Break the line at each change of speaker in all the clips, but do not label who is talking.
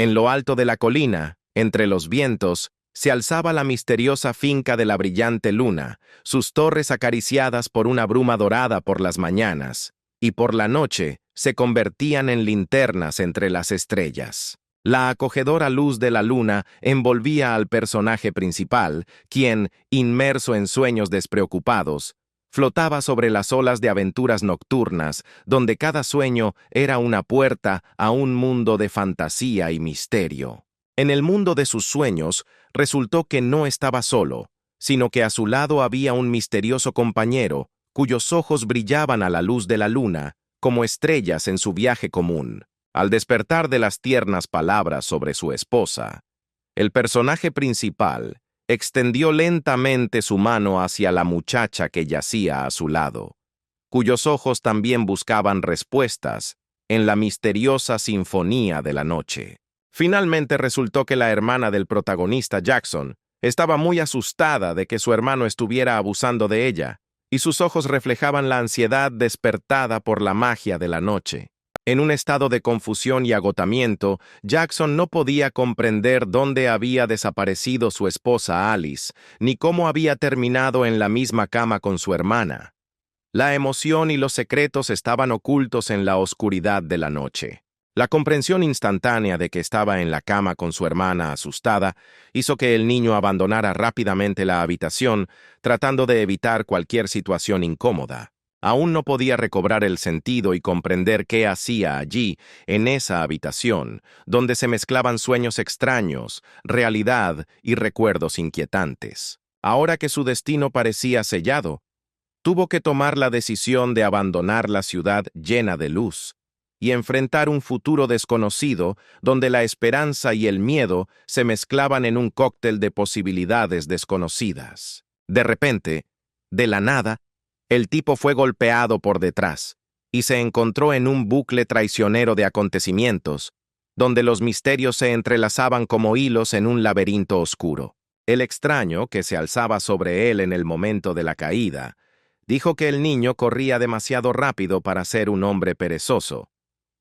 En lo alto de la colina, entre los vientos, se alzaba la misteriosa finca de la brillante luna, sus torres acariciadas por una bruma dorada por las mañanas, y por la noche se convertían en linternas entre las estrellas. La acogedora luz de la luna envolvía al personaje principal, quien, inmerso en sueños despreocupados, flotaba sobre las olas de aventuras nocturnas, donde cada sueño era una puerta a un mundo de fantasía y misterio. En el mundo de sus sueños, resultó que no estaba solo, sino que a su lado había un misterioso compañero, cuyos ojos brillaban a la luz de la luna, como estrellas en su viaje común. Al despertar de las tiernas palabras sobre su esposa, el personaje principal extendió lentamente su mano hacia la muchacha que yacía a su lado, cuyos ojos también buscaban respuestas en la misteriosa sinfonía de la noche. Finalmente resultó que la hermana del protagonista, Jackson, estaba muy asustada de que su hermano estuviera abusando de ella, y sus ojos reflejaban la ansiedad despertada por la magia de la noche. En un estado de confusión y agotamiento, Jackson no podía comprender dónde había desaparecido su esposa Alice, ni cómo había terminado en la misma cama con su hermana. La emoción y los secretos estaban ocultos en la oscuridad de la noche. La comprensión instantánea de que estaba en la cama con su hermana asustada hizo que el niño abandonara rápidamente la habitación, tratando de evitar cualquier situación incómoda. Aún no podía recobrar el sentido y comprender qué hacía allí, en esa habitación, donde se mezclaban sueños extraños, realidad y recuerdos inquietantes. Ahora que su destino parecía sellado, tuvo que tomar la decisión de abandonar la ciudad llena de luz y enfrentar un futuro desconocido donde la esperanza y el miedo se mezclaban en un cóctel de posibilidades desconocidas. De repente, de la nada, el tipo fue golpeado por detrás y se encontró en un bucle traicionero de acontecimientos, donde los misterios se entrelazaban como hilos en un laberinto oscuro. El extraño, que se alzaba sobre él en el momento de la caída, dijo que el niño corría demasiado rápido para ser un hombre perezoso,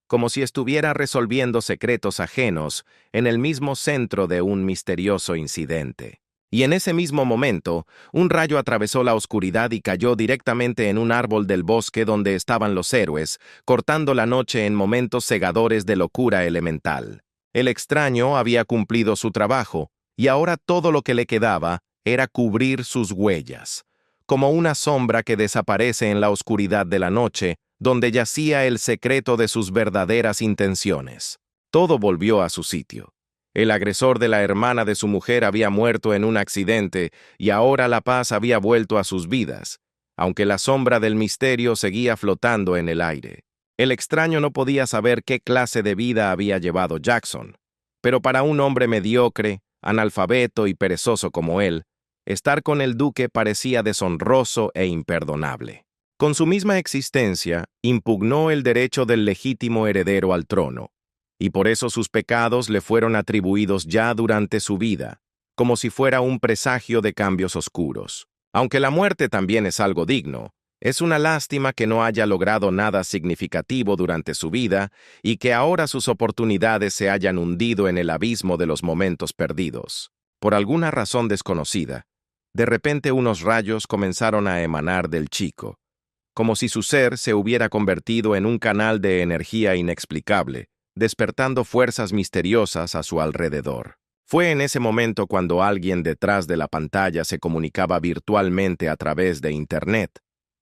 como si estuviera resolviendo secretos ajenos en el mismo centro de un misterioso incidente. Y en ese mismo momento, un rayo atravesó la oscuridad y cayó directamente en un árbol del bosque donde estaban los héroes, cortando la noche en momentos cegadores de locura elemental. El extraño había cumplido su trabajo, y ahora todo lo que le quedaba era cubrir sus huellas, como una sombra que desaparece en la oscuridad de la noche, donde yacía el secreto de sus verdaderas intenciones. Todo volvió a su sitio. El agresor de la hermana de su mujer había muerto en un accidente y ahora la paz había vuelto a sus vidas, aunque la sombra del misterio seguía flotando en el aire. El extraño no podía saber qué clase de vida había llevado Jackson, pero para un hombre mediocre, analfabeto y perezoso como él, estar con el duque parecía deshonroso e imperdonable. Con su misma existencia, impugnó el derecho del legítimo heredero al trono, y por eso sus pecados le fueron atribuidos ya durante su vida, como si fuera un presagio de cambios oscuros. Aunque la muerte también es algo digno, es una lástima que no haya logrado nada significativo durante su vida y que ahora sus oportunidades se hayan hundido en el abismo de los momentos perdidos. Por alguna razón desconocida, de repente unos rayos comenzaron a emanar del chico, como si su ser se hubiera convertido en un canal de energía inexplicable, despertando fuerzas misteriosas a su alrededor. Fue en ese momento cuando alguien detrás de la pantalla se comunicaba virtualmente a través de Internet,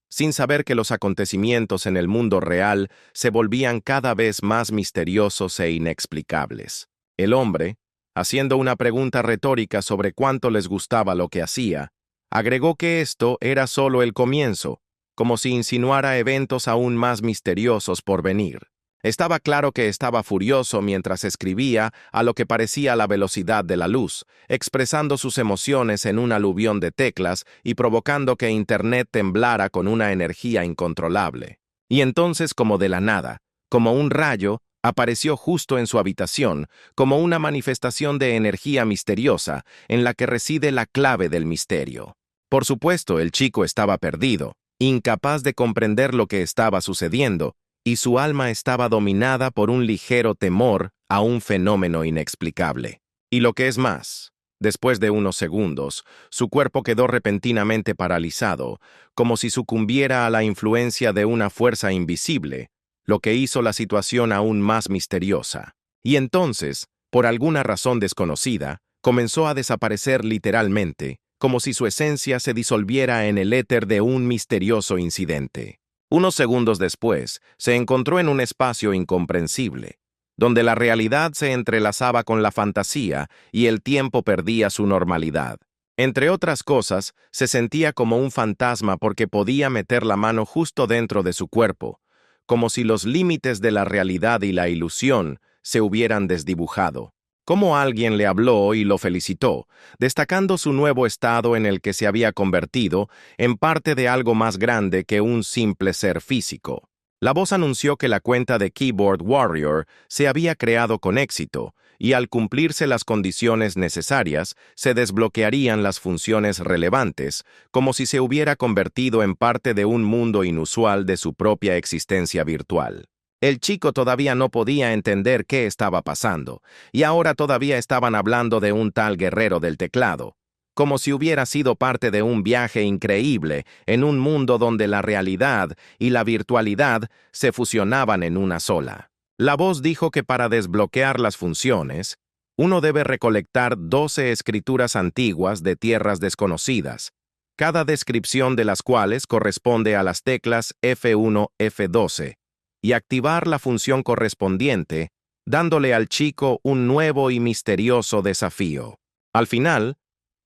sin saber que los acontecimientos en el mundo real se volvían cada vez más misteriosos e inexplicables. El hombre, haciendo una pregunta retórica sobre cuánto les gustaba lo que hacía, agregó que esto era solo el comienzo, como si insinuara eventos aún más misteriosos por venir. Estaba claro que estaba furioso mientras escribía a lo que parecía la velocidad de la luz, expresando sus emociones en un aluvión de teclas y provocando que Internet temblara con una energía incontrolable. Y entonces, como de la nada, como un rayo, apareció justo en su habitación, como una manifestación de energía misteriosa en la que reside la clave del misterio. Por supuesto, el chico estaba perdido, incapaz de comprender lo que estaba sucediendo, y su alma estaba dominada por un ligero temor a un fenómeno inexplicable. Y lo que es más, después de unos segundos, su cuerpo quedó repentinamente paralizado, como si sucumbiera a la influencia de una fuerza invisible, lo que hizo la situación aún más misteriosa. Y entonces, por alguna razón desconocida, comenzó a desaparecer literalmente, como si su esencia se disolviera en el éter de un misterioso incidente. Unos segundos después, se encontró en un espacio incomprensible, donde la realidad se entrelazaba con la fantasía y el tiempo perdía su normalidad. Entre otras cosas, se sentía como un fantasma porque podía meter la mano justo dentro de su cuerpo, como si los límites de la realidad y la ilusión se hubieran desdibujado. Como alguien le habló y lo felicitó, destacando su nuevo estado en el que se había convertido en parte de algo más grande que un simple ser físico. La voz anunció que la cuenta de Keyboard Warrior se había creado con éxito, y al cumplirse las condiciones necesarias, se desbloquearían las funciones relevantes, como si se hubiera convertido en parte de un mundo inusual de su propia existencia virtual. El chico todavía no podía entender qué estaba pasando, y ahora todavía estaban hablando de un tal guerrero del teclado, como si hubiera sido parte de un viaje increíble en un mundo donde la realidad y la virtualidad se fusionaban en una sola. La voz dijo que para desbloquear las funciones, uno debe recolectar 12 escrituras antiguas de tierras desconocidas, cada descripción de las cuales corresponde a las teclas F1, F12, y activar la función correspondiente, dándole al chico un nuevo y misterioso desafío. Al final,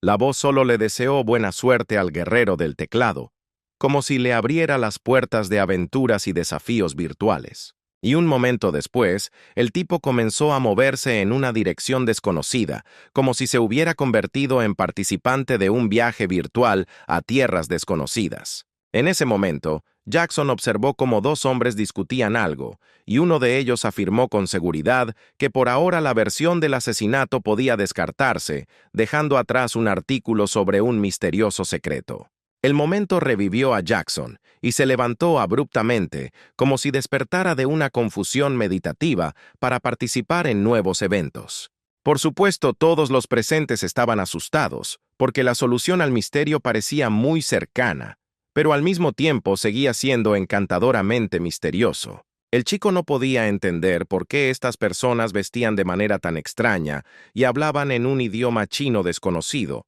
la voz solo le deseó buena suerte al guerrero del teclado, como si le abriera las puertas de aventuras y desafíos virtuales. Y un momento después, el tipo comenzó a moverse en una dirección desconocida, como si se hubiera convertido en participante de un viaje virtual a tierras desconocidas. En ese momento, Jackson observó cómo dos hombres discutían algo, y uno de ellos afirmó con seguridad que por ahora la versión del asesinato podía descartarse, dejando atrás un artículo sobre un misterioso secreto. El momento revivió a Jackson, y se levantó abruptamente, como si despertara de una confusión meditativa para participar en nuevos eventos. Por supuesto, todos los presentes estaban asustados, porque la solución al misterio parecía muy cercana, pero al mismo tiempo seguía siendo encantadoramente misterioso. El chico no podía entender por qué estas personas vestían de manera tan extraña y hablaban en un idioma chino desconocido,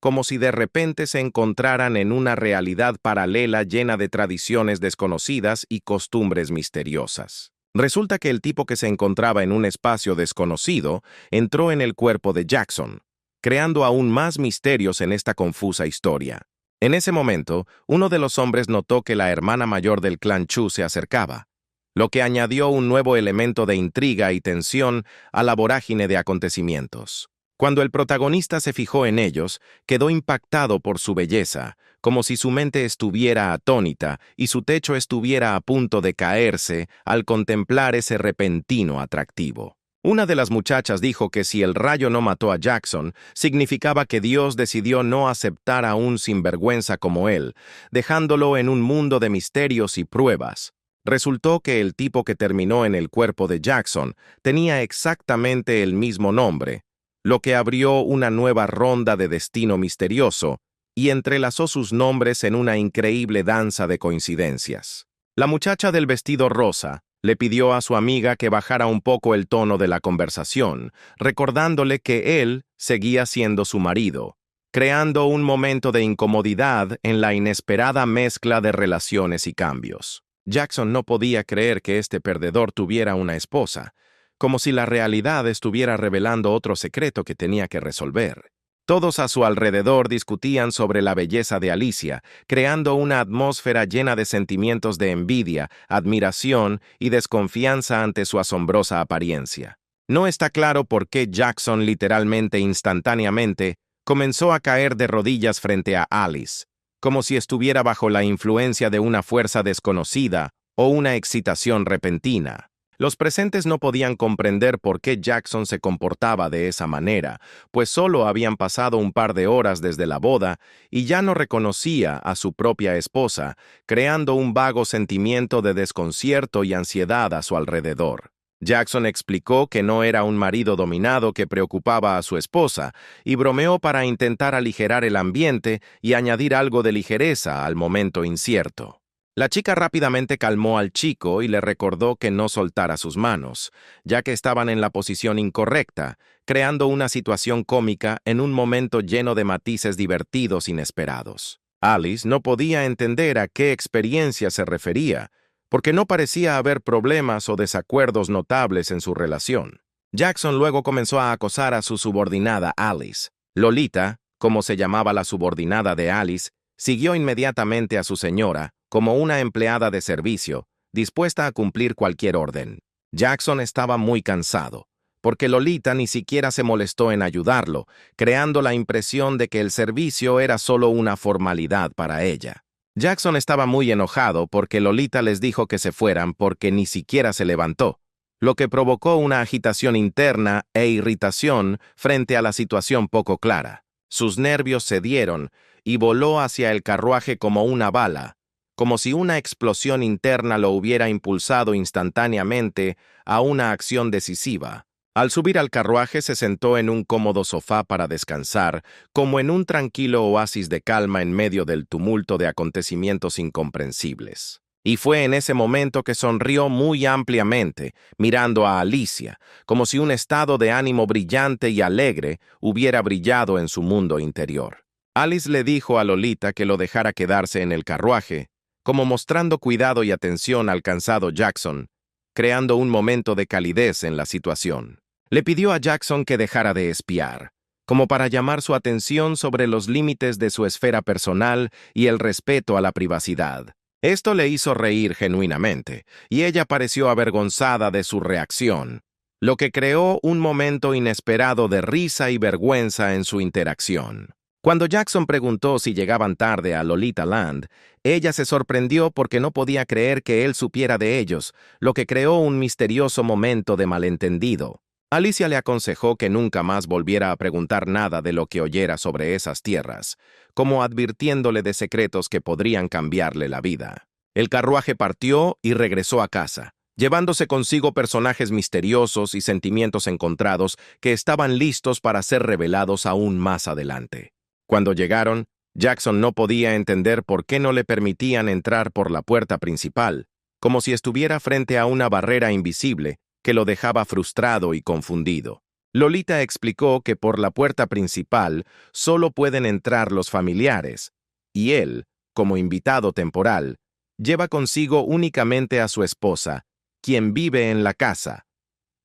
como si de repente se encontraran en una realidad paralela llena de tradiciones desconocidas y costumbres misteriosas. Resulta que el tipo que se encontraba en un espacio desconocido entró en el cuerpo de Jackson, creando aún más misterios en esta confusa historia. En ese momento, uno de los hombres notó que la hermana mayor del clan Chu se acercaba, lo que añadió un nuevo elemento de intriga y tensión a la vorágine de acontecimientos. Cuando el protagonista se fijó en ellos, quedó impactado por su belleza, como si su mente estuviera atónita y su techo estuviera a punto de caerse al contemplar ese repentino atractivo. Una de las muchachas dijo que si el rayo no mató a Jackson, significaba que Dios decidió no aceptar a un sinvergüenza como él, dejándolo en un mundo de misterios y pruebas. Resultó que el tipo que terminó en el cuerpo de Jackson tenía exactamente el mismo nombre, lo que abrió una nueva ronda de destino misterioso y entrelazó sus nombres en una increíble danza de coincidencias. La muchacha del vestido rosa le pidió a su amiga que bajara un poco el tono de la conversación, recordándole que él seguía siendo su marido, creando un momento de incomodidad en la inesperada mezcla de relaciones y cambios. Jackson no podía creer que este perdedor tuviera una esposa, como si la realidad estuviera revelando otro secreto que tenía que resolver. Todos a su alrededor discutían sobre la belleza de Alicia, creando una atmósfera llena de sentimientos de envidia, admiración y desconfianza ante su asombrosa apariencia. No está claro por qué Jackson literalmente instantáneamente comenzó a caer de rodillas frente a Alice, como si estuviera bajo la influencia de una fuerza desconocida o una excitación repentina. Los presentes no podían comprender por qué Jackson se comportaba de esa manera, pues solo habían pasado un par de horas desde la boda y ya no reconocía a su propia esposa, creando un vago sentimiento de desconcierto y ansiedad a su alrededor. Jackson explicó que no era un marido dominado que preocupaba a su esposa, y bromeó para intentar aligerar el ambiente y añadir algo de ligereza al momento incierto. La chica rápidamente calmó al chico y le recordó que no soltara sus manos, ya que estaban en la posición incorrecta, creando una situación cómica en un momento lleno de matices divertidos inesperados. Alice no podía entender a qué experiencia se refería, porque no parecía haber problemas o desacuerdos notables en su relación. Jackson luego comenzó a acosar a su subordinada Alice. Lolita, como se llamaba la subordinada de Alice, siguió inmediatamente a su señora, como una empleada de servicio, dispuesta a cumplir cualquier orden. Jackson estaba muy cansado, porque Lolita ni siquiera se molestó en ayudarlo, creando la impresión de que el servicio era solo una formalidad para ella. Jackson estaba muy enojado porque Lolita les dijo que se fueran porque ni siquiera se levantó, lo que provocó una agitación interna e irritación frente a la situación poco clara. Sus nervios cedieron y voló hacia el carruaje como una bala, como si una explosión interna lo hubiera impulsado instantáneamente a una acción decisiva. Al subir al carruaje se sentó en un cómodo sofá para descansar, como en un tranquilo oasis de calma en medio del tumulto de acontecimientos incomprensibles. Y fue en ese momento que sonrió muy ampliamente, mirando a Alicia, como si un estado de ánimo brillante y alegre hubiera brillado en su mundo interior. Alice le dijo a Lolita que lo dejara quedarse en el carruaje, como mostrando cuidado y atención al cansado Jackson, creando un momento de calidez en la situación. Le pidió a Jackson que dejara de espiar, como para llamar su atención sobre los límites de su esfera personal y el respeto a la privacidad. Esto le hizo reír genuinamente, y ella pareció avergonzada de su reacción, lo que creó un momento inesperado de risa y vergüenza en su interacción. Cuando Jackson preguntó si llegaban tarde a Lolita Land, ella se sorprendió porque no podía creer que él supiera de ellos, lo que creó un misterioso momento de malentendido. Alicia le aconsejó que nunca más volviera a preguntar nada de lo que oyera sobre esas tierras, como advirtiéndole de secretos que podrían cambiarle la vida. El carruaje partió y regresó a casa, llevándose consigo personajes misteriosos y sentimientos encontrados que estaban listos para ser revelados aún más adelante. Cuando llegaron, Jackson no podía entender por qué no le permitían entrar por la puerta principal, como si estuviera frente a una barrera invisible que lo dejaba frustrado y confundido. Lolita explicó que por la puerta principal solo pueden entrar los familiares, y él, como invitado temporal, lleva consigo únicamente a su esposa, quien vive en la casa.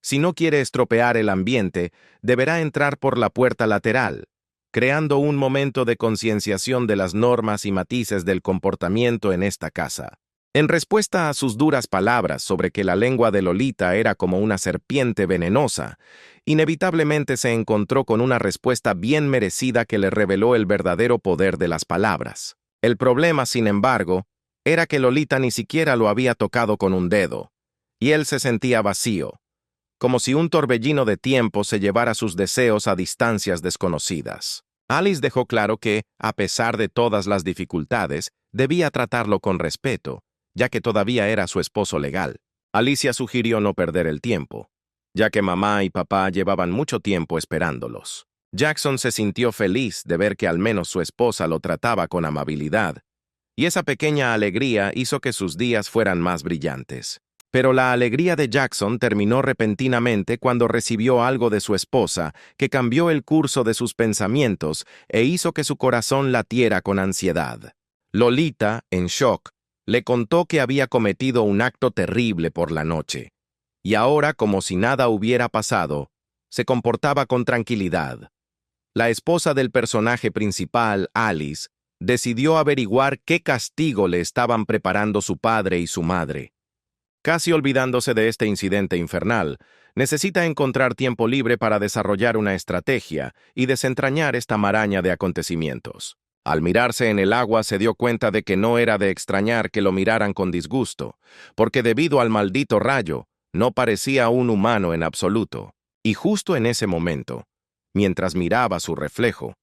Si no quiere estropear el ambiente, deberá entrar por la puerta lateral, creando un momento de concienciación de las normas y matices del comportamiento en esta casa. En respuesta a sus duras palabras sobre que la lengua de Lolita era como una serpiente venenosa, inevitablemente se encontró con una respuesta bien merecida que le reveló el verdadero poder de las palabras. El problema, sin embargo, era que Lolita ni siquiera lo había tocado con un dedo, y él se sentía vacío, como si un torbellino de tiempo se llevara sus deseos a distancias desconocidas. Alice dejó claro que, a pesar de todas las dificultades, debía tratarlo con respeto, ya que todavía era su esposo legal. Alicia sugirió no perder el tiempo, ya que mamá y papá llevaban mucho tiempo esperándolos. Jackson se sintió feliz de ver que al menos su esposa lo trataba con amabilidad, y esa pequeña alegría hizo que sus días fueran más brillantes. Pero la alegría de Jackson terminó repentinamente cuando recibió algo de su esposa que cambió el curso de sus pensamientos e hizo que su corazón latiera con ansiedad. Lolita, en shock, le contó que había cometido un acto terrible por la noche, y ahora, como si nada hubiera pasado, se comportaba con tranquilidad. La esposa del personaje principal, Alice, decidió averiguar qué castigo le estaban preparando su padre y su madre. Casi olvidándose de este incidente infernal, necesita encontrar tiempo libre para desarrollar una estrategia y desentrañar esta maraña de acontecimientos. Al mirarse en el agua se dio cuenta de que no era de extrañar que lo miraran con disgusto, porque debido al maldito rayo, no parecía un humano en absoluto. Y justo en ese momento, mientras miraba su reflejo,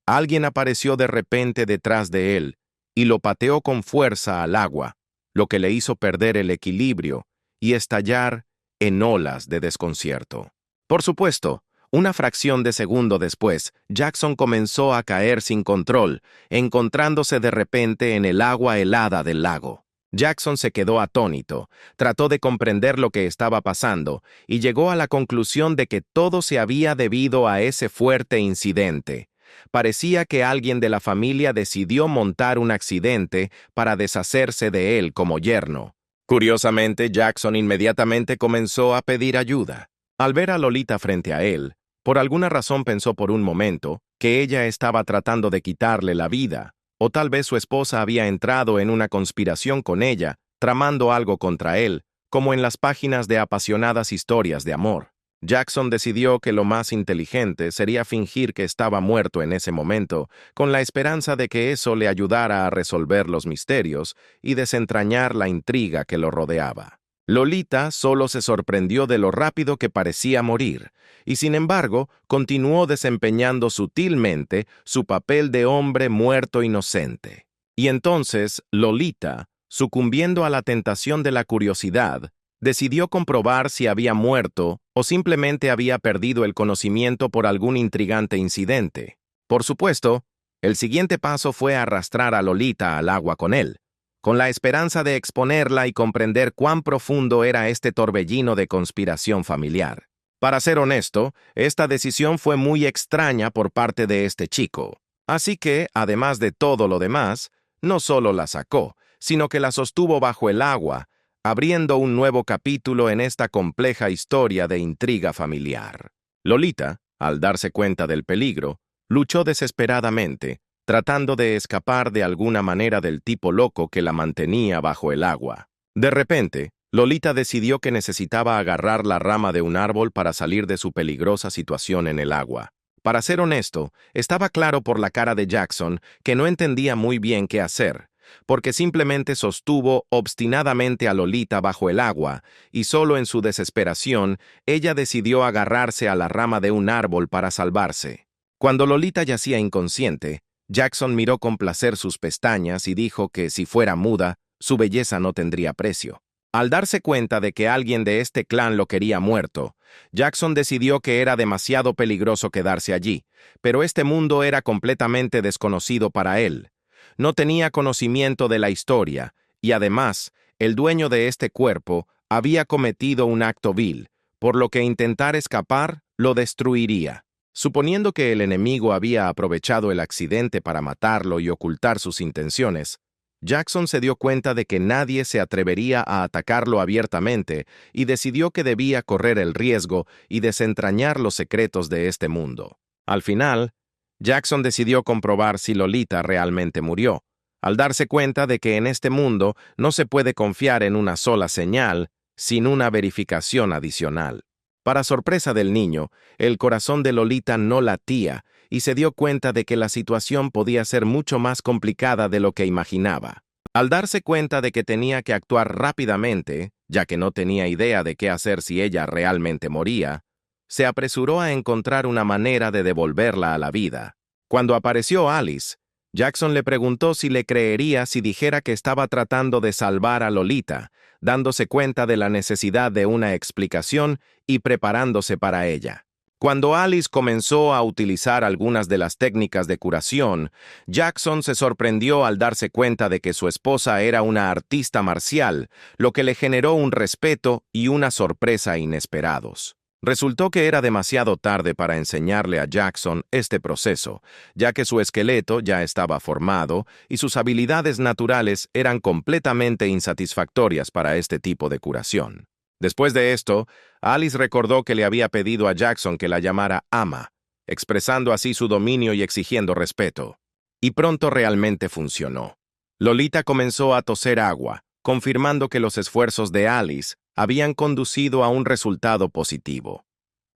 alguien apareció de repente detrás de él y lo pateó con fuerza al agua, lo que le hizo perder el equilibrio y estallar en olas de desconcierto. Por supuesto, una fracción de segundo después, Jackson comenzó a caer sin control, encontrándose de repente en el agua helada del lago. Jackson se quedó atónito, trató de comprender lo que estaba pasando y llegó a la conclusión de que todo se había debido a ese fuerte incidente. Parecía que alguien de la familia decidió montar un accidente para deshacerse de él como yerno. Curiosamente, Jackson inmediatamente comenzó a pedir ayuda. Al ver a Lolita frente a él, por alguna razón pensó por un momento que ella estaba tratando de quitarle la vida, o tal vez su esposa había entrado en una conspiración con ella, tramando algo contra él, como en las páginas de apasionadas historias de amor. Jackson decidió que lo más inteligente sería fingir que estaba muerto en ese momento, con la esperanza de que eso le ayudara a resolver los misterios y desentrañar la intriga que lo rodeaba. Lolita solo se sorprendió de lo rápido que parecía morir, y sin embargo continuó desempeñando sutilmente su papel de hombre muerto inocente. Y entonces Lolita, sucumbiendo a la tentación de la curiosidad, decidió comprobar si había muerto o simplemente había perdido el conocimiento por algún intrigante incidente. Por supuesto, el siguiente paso fue arrastrar a Lolita al agua con él, con la esperanza de exponerla y comprender cuán profundo era este torbellino de conspiración familiar. Para ser honesto, esta decisión fue muy extraña por parte de este chico. Así que, además de todo lo demás, no solo la sacó, sino que la sostuvo bajo el agua, abriendo un nuevo capítulo en esta compleja historia de intriga familiar. Lolita, al darse cuenta del peligro, luchó desesperadamente, tratando de escapar de alguna manera del tipo loco que la mantenía bajo el agua. De repente, Lolita decidió que necesitaba agarrar la rama de un árbol para salir de su peligrosa situación en el agua. Para ser honesto, estaba claro por la cara de Jackson que no entendía muy bien qué hacer, porque simplemente sostuvo obstinadamente a Lolita bajo el agua, y solo en su desesperación, ella decidió agarrarse a la rama de un árbol para salvarse. Cuando Lolita yacía inconsciente, Jackson miró con placer sus pestañas y dijo que si fuera muda, su belleza no tendría precio. Al darse cuenta de que alguien de este clan lo quería muerto, Jackson decidió que era demasiado peligroso quedarse allí, pero este mundo era completamente desconocido para él. No tenía conocimiento de la historia, y además, el dueño de este cuerpo había cometido un acto vil, por lo que intentar escapar lo destruiría. Suponiendo que el enemigo había aprovechado el accidente para matarlo y ocultar sus intenciones, Jackson se dio cuenta de que nadie se atrevería a atacarlo abiertamente y decidió que debía correr el riesgo y desentrañar los secretos de este mundo. Al final, Jackson decidió comprobar si Lolita realmente murió, al darse cuenta de que en este mundo no se puede confiar en una sola señal sin una verificación adicional. Para sorpresa del niño, el corazón de Lolita no latía y se dio cuenta de que la situación podía ser mucho más complicada de lo que imaginaba. Al darse cuenta de que tenía que actuar rápidamente, ya que no tenía idea de qué hacer si ella realmente moría, se apresuró a encontrar una manera de devolverla a la vida. Cuando apareció Alice, Jackson le preguntó si le creería si dijera que estaba tratando de salvar a Lolita, dándose cuenta de la necesidad de una explicación y preparándose para ella. Cuando Alice comenzó a utilizar algunas de las técnicas de curación, Jackson se sorprendió al darse cuenta de que su esposa era una artista marcial, lo que le generó un respeto y una sorpresa inesperados. Resultó que era demasiado tarde para enseñarle a Jackson este proceso, ya que su esqueleto ya estaba formado y sus habilidades naturales eran completamente insatisfactorias para este tipo de curación. Después de esto, Alice recordó que le había pedido a Jackson que la llamara ama, expresando así su dominio y exigiendo respeto. Y pronto realmente funcionó. Lolita comenzó a toser agua, confirmando que los esfuerzos de Alice habían conducido a un resultado positivo.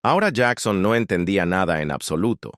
Ahora Jackson no entendía nada en absoluto,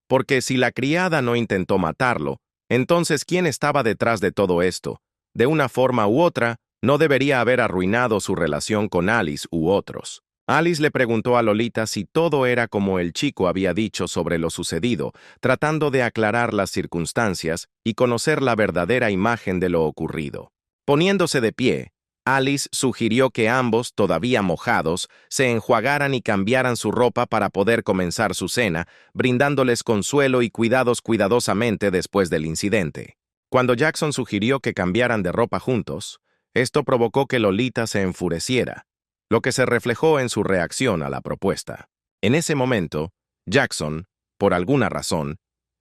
porque si la criada no intentó matarlo, entonces ¿quién estaba detrás de todo esto? De una forma u otra, no debería haber arruinado su relación con Alice u otros. Alice le preguntó a Lolita si todo era como el chico había dicho sobre lo sucedido, tratando de aclarar las circunstancias y conocer la verdadera imagen de lo ocurrido. Poniéndose de pie, Alice sugirió que ambos, todavía mojados, se enjuagaran y cambiaran su ropa para poder comenzar su cena, brindándoles consuelo y cuidados cuidadosamente después del incidente. Cuando Jackson sugirió que cambiaran de ropa juntos, esto provocó que Lolita se enfureciera, lo que se reflejó en su reacción a la propuesta. En ese momento, Jackson, por alguna razón,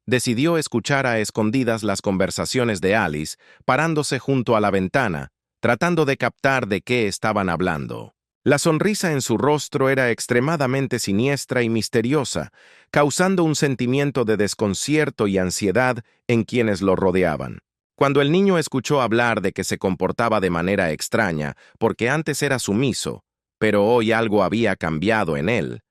decidió escuchar a escondidas las conversaciones de Alice, parándose junto a la ventana, tratando de captar de qué estaban hablando. La sonrisa en su rostro era extremadamente siniestra y misteriosa, causando un sentimiento de desconcierto y ansiedad en quienes lo rodeaban. Cuando el niño escuchó hablar de que se comportaba de manera extraña, porque antes era sumiso, pero hoy algo había cambiado en él,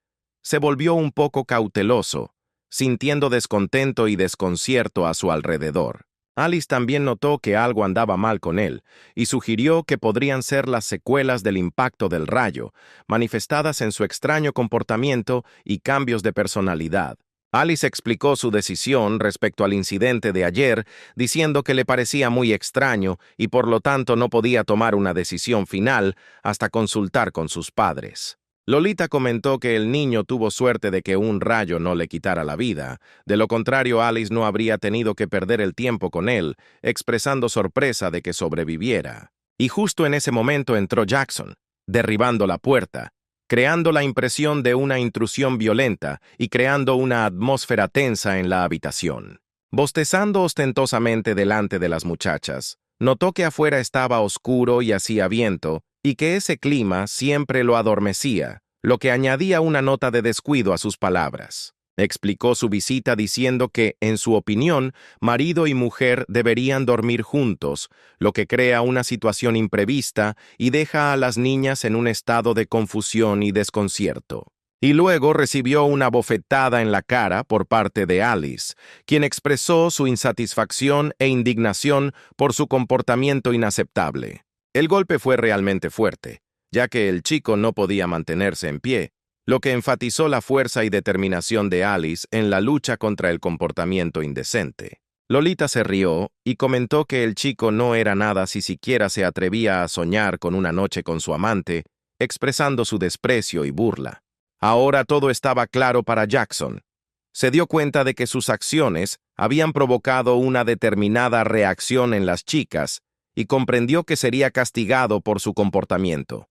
se volvió un poco cauteloso, sintiendo descontento y desconcierto a su alrededor. Alice también notó que algo andaba mal con él y sugirió que podrían ser las secuelas del impacto del rayo, manifestadas en su extraño comportamiento y cambios de personalidad. Alice explicó su decisión respecto al incidente de ayer, diciendo que le parecía muy extraño y por lo tanto no podía tomar una decisión final hasta consultar con sus padres. Lolita comentó que el niño tuvo suerte de que un rayo no le quitara la vida, de lo contrario Alice no habría tenido que perder el tiempo con él, expresando sorpresa de que sobreviviera. Y justo en ese momento entró Jackson, derribando la puerta, creando la impresión de una intrusión violenta y creando una atmósfera tensa en la habitación. Bostezando ostentosamente delante de las muchachas, notó que afuera estaba oscuro y hacía viento, y que ese clima siempre lo adormecía, lo que añadía una nota de descuido a sus palabras. Explicó su visita diciendo que, en su opinión, marido y mujer deberían dormir juntos, lo que crea una situación imprevista y deja a las niñas en un estado de confusión y desconcierto. Y luego recibió una bofetada en la cara por parte de Alice, quien expresó su insatisfacción e indignación por su comportamiento inaceptable. El golpe fue realmente fuerte, ya que el chico no podía mantenerse en pie, lo que enfatizó la fuerza y determinación de Alice en la lucha contra el comportamiento indecente. Lolita se rió y comentó que el chico no era nada si siquiera se atrevía a soñar con una noche con su amante, expresando su desprecio y burla. Ahora todo estaba claro para Jackson. Se dio cuenta de que sus acciones habían provocado una determinada reacción en las chicas y comprendió que sería castigado por su comportamiento.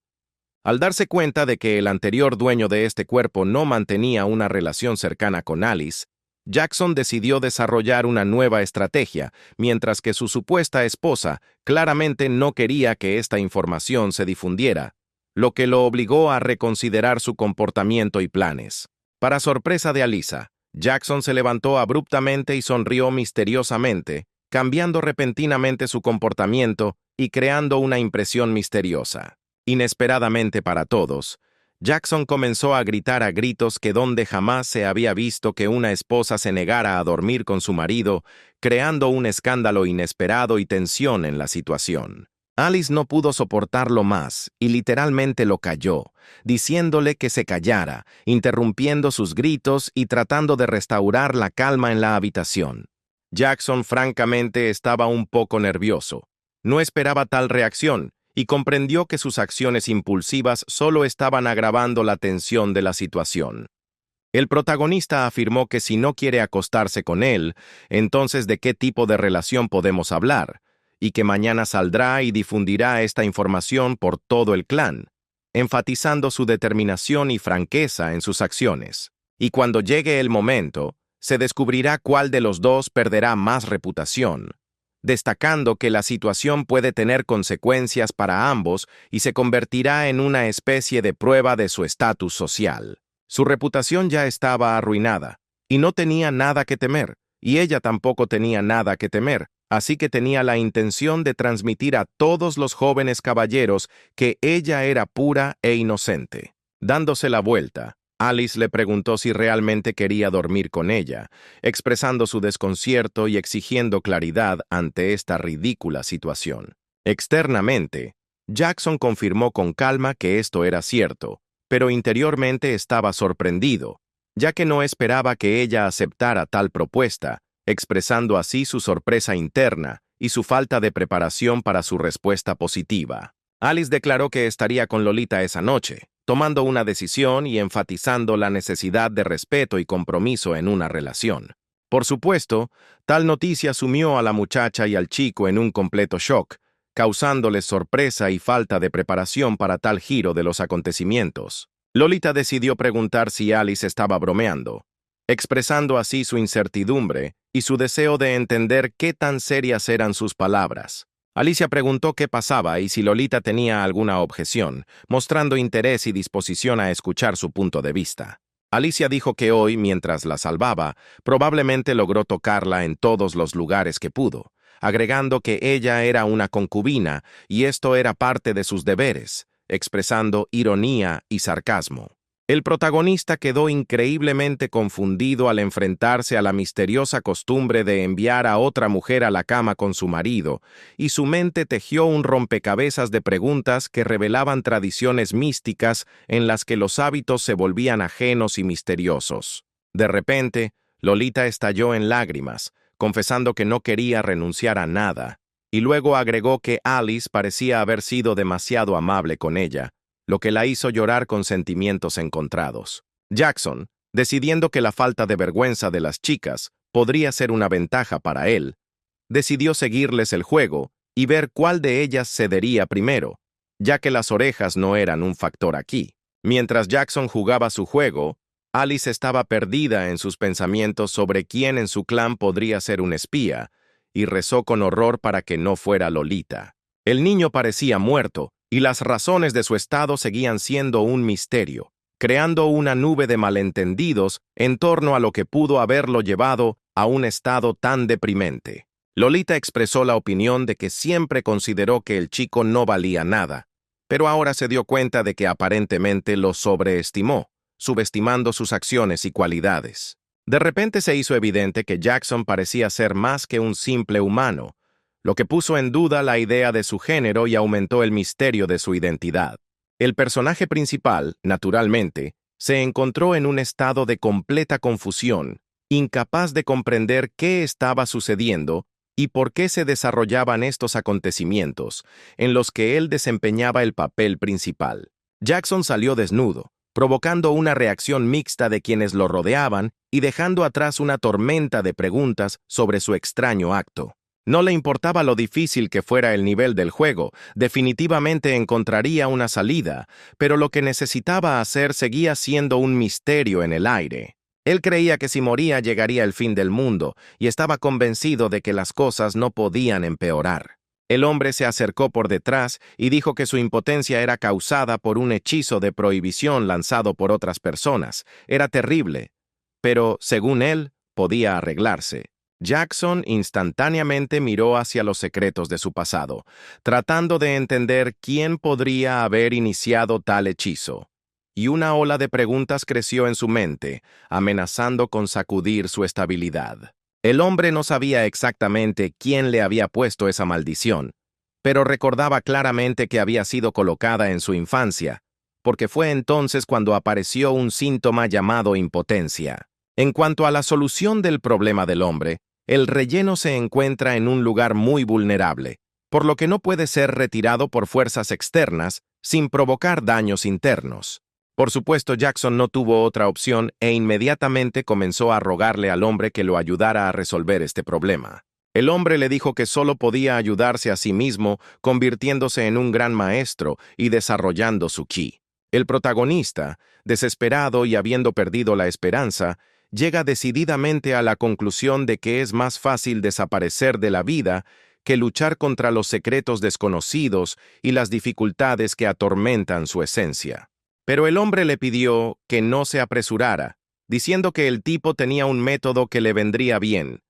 Al darse cuenta de que el anterior dueño de este cuerpo no mantenía una relación cercana con Alice, Jackson decidió desarrollar una nueva estrategia, mientras que su supuesta esposa claramente no quería que esta información se difundiera, lo que lo obligó a reconsiderar su comportamiento y planes. Para sorpresa de Alyssa, Jackson se levantó abruptamente y sonrió misteriosamente, cambiando repentinamente su comportamiento y creando una impresión misteriosa. Inesperadamente para todos, Jackson comenzó a gritar a gritos que donde jamás se había visto que una esposa se negara a dormir con su marido, creando un escándalo inesperado y tensión en la situación. Alice no pudo soportarlo más y literalmente lo calló, diciéndole que se callara, interrumpiendo sus gritos y tratando de restaurar la calma en la habitación. Jackson francamente estaba un poco nervioso. No esperaba tal reacción y comprendió que sus acciones impulsivas solo estaban agravando la tensión de la situación. El protagonista afirmó que si no quiere acostarse con él, entonces ¿de qué tipo de relación podemos hablar? Y que mañana saldrá y difundirá esta información por todo el clan, enfatizando su determinación y franqueza en sus acciones. Y cuando llegue el momento, se descubrirá cuál de los dos perderá más reputación, destacando que la situación puede tener consecuencias para ambos y se convertirá en una especie de prueba de su estatus social. Su reputación ya estaba arruinada, y no tenía nada que temer, y ella tampoco tenía nada que temer, así que tenía la intención de transmitir a todos los jóvenes caballeros que ella era pura e inocente. Dándose la vuelta, Alice le preguntó si realmente quería dormir con ella, expresando su desconcierto y exigiendo claridad ante esta ridícula situación. Externamente, Jackson confirmó con calma que esto era cierto, pero interiormente estaba sorprendido, ya que no esperaba que ella aceptara tal propuesta, expresando así su sorpresa interna y su falta de preparación para su respuesta positiva. Alice declaró que estaría con Lolita esa noche, tomando una decisión y enfatizando la necesidad de respeto y compromiso en una relación. Por supuesto, tal noticia sumió a la muchacha y al chico en un completo shock, causándoles sorpresa y falta de preparación para tal giro de los acontecimientos. Lolita decidió preguntar si Alice estaba bromeando, expresando así su incertidumbre y su deseo de entender qué tan serias eran sus palabras. Alicia preguntó qué pasaba y si Lolita tenía alguna objeción, mostrando interés y disposición a escuchar su punto de vista. Alicia dijo que hoy, mientras la salvaba, probablemente logró tocarla en todos los lugares que pudo, agregando que ella era una concubina y esto era parte de sus deberes, expresando ironía y sarcasmo. El protagonista quedó increíblemente confundido al enfrentarse a la misteriosa costumbre de enviar a otra mujer a la cama con su marido, y su mente tejió un rompecabezas de preguntas que revelaban tradiciones místicas en las que los hábitos se volvían ajenos y misteriosos. De repente, Lolita estalló en lágrimas, confesando que no quería renunciar a nada, y luego agregó que Alice parecía haber sido demasiado amable con ella, lo que la hizo llorar con sentimientos encontrados. Jackson, decidiendo que la falta de vergüenza de las chicas podría ser una ventaja para él, decidió seguirles el juego y ver cuál de ellas cedería primero, ya que las orejas no eran un factor aquí. Mientras Jackson jugaba su juego, Alice estaba perdida en sus pensamientos sobre quién en su clan podría ser un espía, y rezó con horror para que no fuera Lolita. El niño parecía muerto, y las razones de su estado seguían siendo un misterio, creando una nube de malentendidos en torno a lo que pudo haberlo llevado a un estado tan deprimente. Lolita expresó la opinión de que siempre consideró que el chico no valía nada, pero ahora se dio cuenta de que aparentemente lo sobreestimó, subestimando sus acciones y cualidades. De repente se hizo evidente que Jackson parecía ser más que un simple humano, lo que puso en duda la idea de su género y aumentó el misterio de su identidad. El personaje principal, naturalmente, se encontró en un estado de completa confusión, incapaz de comprender qué estaba sucediendo y por qué se desarrollaban estos acontecimientos, en los que él desempeñaba el papel principal. Jackson salió desnudo, provocando una reacción mixta de quienes lo rodeaban y dejando atrás una tormenta de preguntas sobre su extraño acto. No le importaba lo difícil que fuera el nivel del juego, definitivamente encontraría una salida, pero lo que necesitaba hacer seguía siendo un misterio en el aire. Él creía que si moría llegaría el fin del mundo, y estaba convencido de que las cosas no podían empeorar. El hombre se acercó por detrás y dijo que su impotencia era causada por un hechizo de prohibición lanzado por otras personas. Era terrible, pero, según él, podía arreglarse. Jackson instantáneamente miró hacia los secretos de su pasado, tratando de entender quién podría haber iniciado tal hechizo. Y una ola de preguntas creció en su mente, amenazando con sacudir su estabilidad. El hombre no sabía exactamente quién le había puesto esa maldición, pero recordaba claramente que había sido colocada en su infancia, porque fue entonces cuando apareció un síntoma llamado impotencia. En cuanto a la solución del problema del hombre, el relleno se encuentra en un lugar muy vulnerable, por lo que no puede ser retirado por fuerzas externas sin provocar daños internos. Por supuesto, Jackson no tuvo otra opción e inmediatamente comenzó a rogarle al hombre que lo ayudara a resolver este problema. El hombre le dijo que solo podía ayudarse a sí mismo convirtiéndose en un gran maestro y desarrollando su ki. El protagonista, desesperado y habiendo perdido la esperanza, llega decididamente a la conclusión de que es más fácil desaparecer de la vida que luchar contra los secretos desconocidos y las dificultades que atormentan su esencia. Pero el hombre le pidió que no se apresurara, diciendo que el tipo tenía un método que le vendría bien.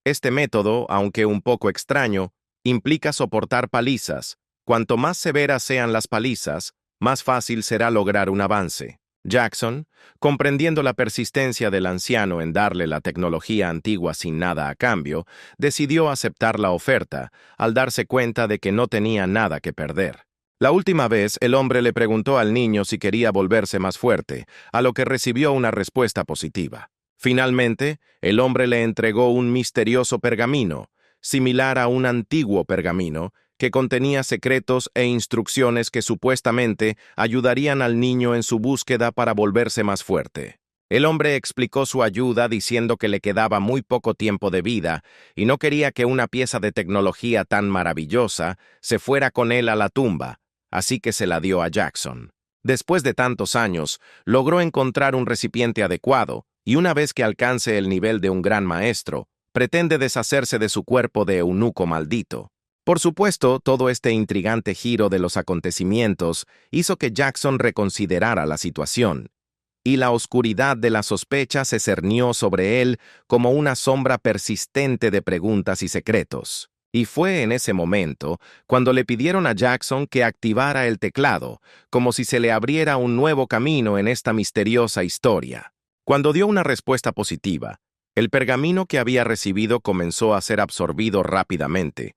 Este método, aunque un poco extraño, implica soportar palizas. Cuanto más severas sean las palizas, más fácil será lograr un avance. Jackson, comprendiendo la persistencia del anciano en darle la tecnología antigua sin nada a cambio, decidió aceptar la oferta, al darse cuenta de que no tenía nada que perder. La última vez, el hombre le preguntó al niño si quería volverse más fuerte, a lo que recibió una respuesta positiva. Finalmente, el hombre le entregó un misterioso pergamino, similar a un antiguo pergamino, que contenía secretos e instrucciones que supuestamente ayudarían al niño en su búsqueda para volverse más fuerte. El hombre explicó su ayuda diciendo que le quedaba muy poco tiempo de vida y no quería que una pieza de tecnología tan maravillosa se fuera con él a la tumba, así que se la dio a Jackson. Después de tantos años, logró encontrar un recipiente adecuado y una vez que alcance el nivel de un gran maestro, pretende deshacerse de su cuerpo de eunuco maldito. Por supuesto, todo este intrigante giro de los acontecimientos hizo que Jackson reconsiderara la situación, y la oscuridad de la sospecha se cernió sobre él como una sombra persistente de preguntas y secretos. Y fue en ese momento cuando le pidieron a Jackson que activara el teclado, como si se le abriera un nuevo camino en esta misteriosa historia. Cuando dio una respuesta positiva, el pergamino que había recibido comenzó a ser absorbido rápidamente,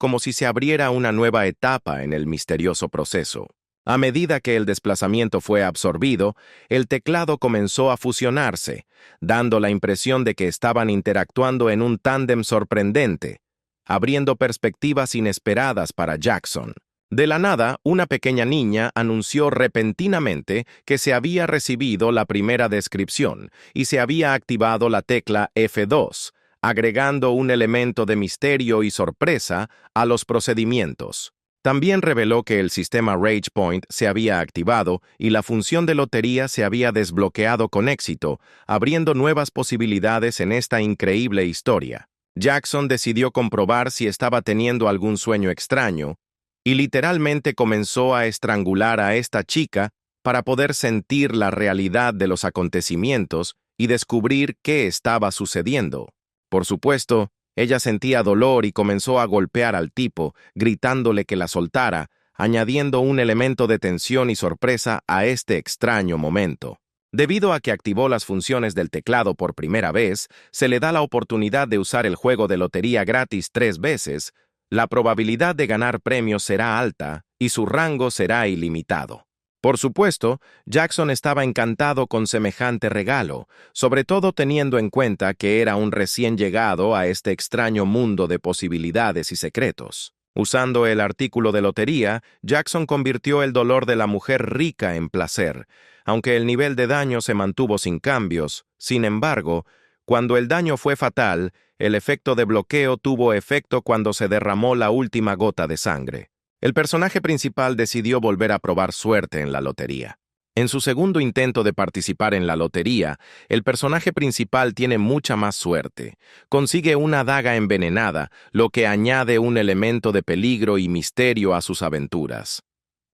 como si se abriera una nueva etapa en el misterioso proceso. A medida que el desplazamiento fue absorbido, el teclado comenzó a fusionarse, dando la impresión de que estaban interactuando en un tándem sorprendente, abriendo perspectivas inesperadas para Jackson. De la nada, una pequeña niña anunció repentinamente que se había recibido la primera descripción y se había activado la tecla F2, agregando un elemento de misterio y sorpresa a los procedimientos. También reveló que el sistema RagePoint se había activado y la función de lotería se había desbloqueado con éxito, abriendo nuevas posibilidades en esta increíble historia. Jackson decidió comprobar si estaba teniendo algún sueño extraño y literalmente comenzó a estrangular a esta chica para poder sentir la realidad de los acontecimientos y descubrir qué estaba sucediendo. Por supuesto, ella sentía dolor y comenzó a golpear al tipo, gritándole que la soltara, añadiendo un elemento de tensión y sorpresa a este extraño momento. Debido a que activó las funciones del teclado por primera vez, se le da la oportunidad de usar el juego de lotería gratis 3 veces, la probabilidad de ganar premios será alta y su rango será ilimitado. Por supuesto, Jackson estaba encantado con semejante regalo, sobre todo teniendo en cuenta que era un recién llegado a este extraño mundo de posibilidades y secretos. Usando el artículo de lotería, Jackson convirtió el dolor de la mujer rica en placer, aunque el nivel de daño se mantuvo sin cambios. Sin embargo, cuando el daño fue fatal, el efecto de bloqueo tuvo efecto cuando se derramó la última gota de sangre. El personaje principal decidió volver a probar suerte en la lotería. En su segundo intento de participar en la lotería, el personaje principal tiene mucha más suerte. Consigue una daga envenenada, lo que añade un elemento de peligro y misterio a sus aventuras.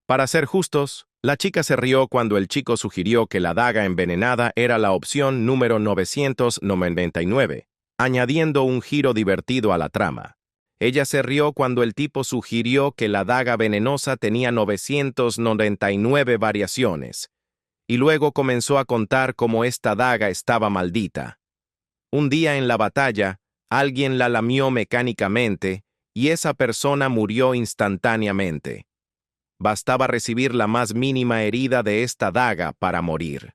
Para ser justos, la chica se rió cuando el chico sugirió que la daga envenenada era la opción número 999, añadiendo un giro divertido a la trama. Ella se rió cuando el tipo sugirió que la daga venenosa tenía 999 variaciones, y luego comenzó a contar cómo esta daga estaba maldita. Un día en la batalla, alguien la lamió mecánicamente y esa persona murió instantáneamente. Bastaba recibir la más mínima herida de esta daga para morir.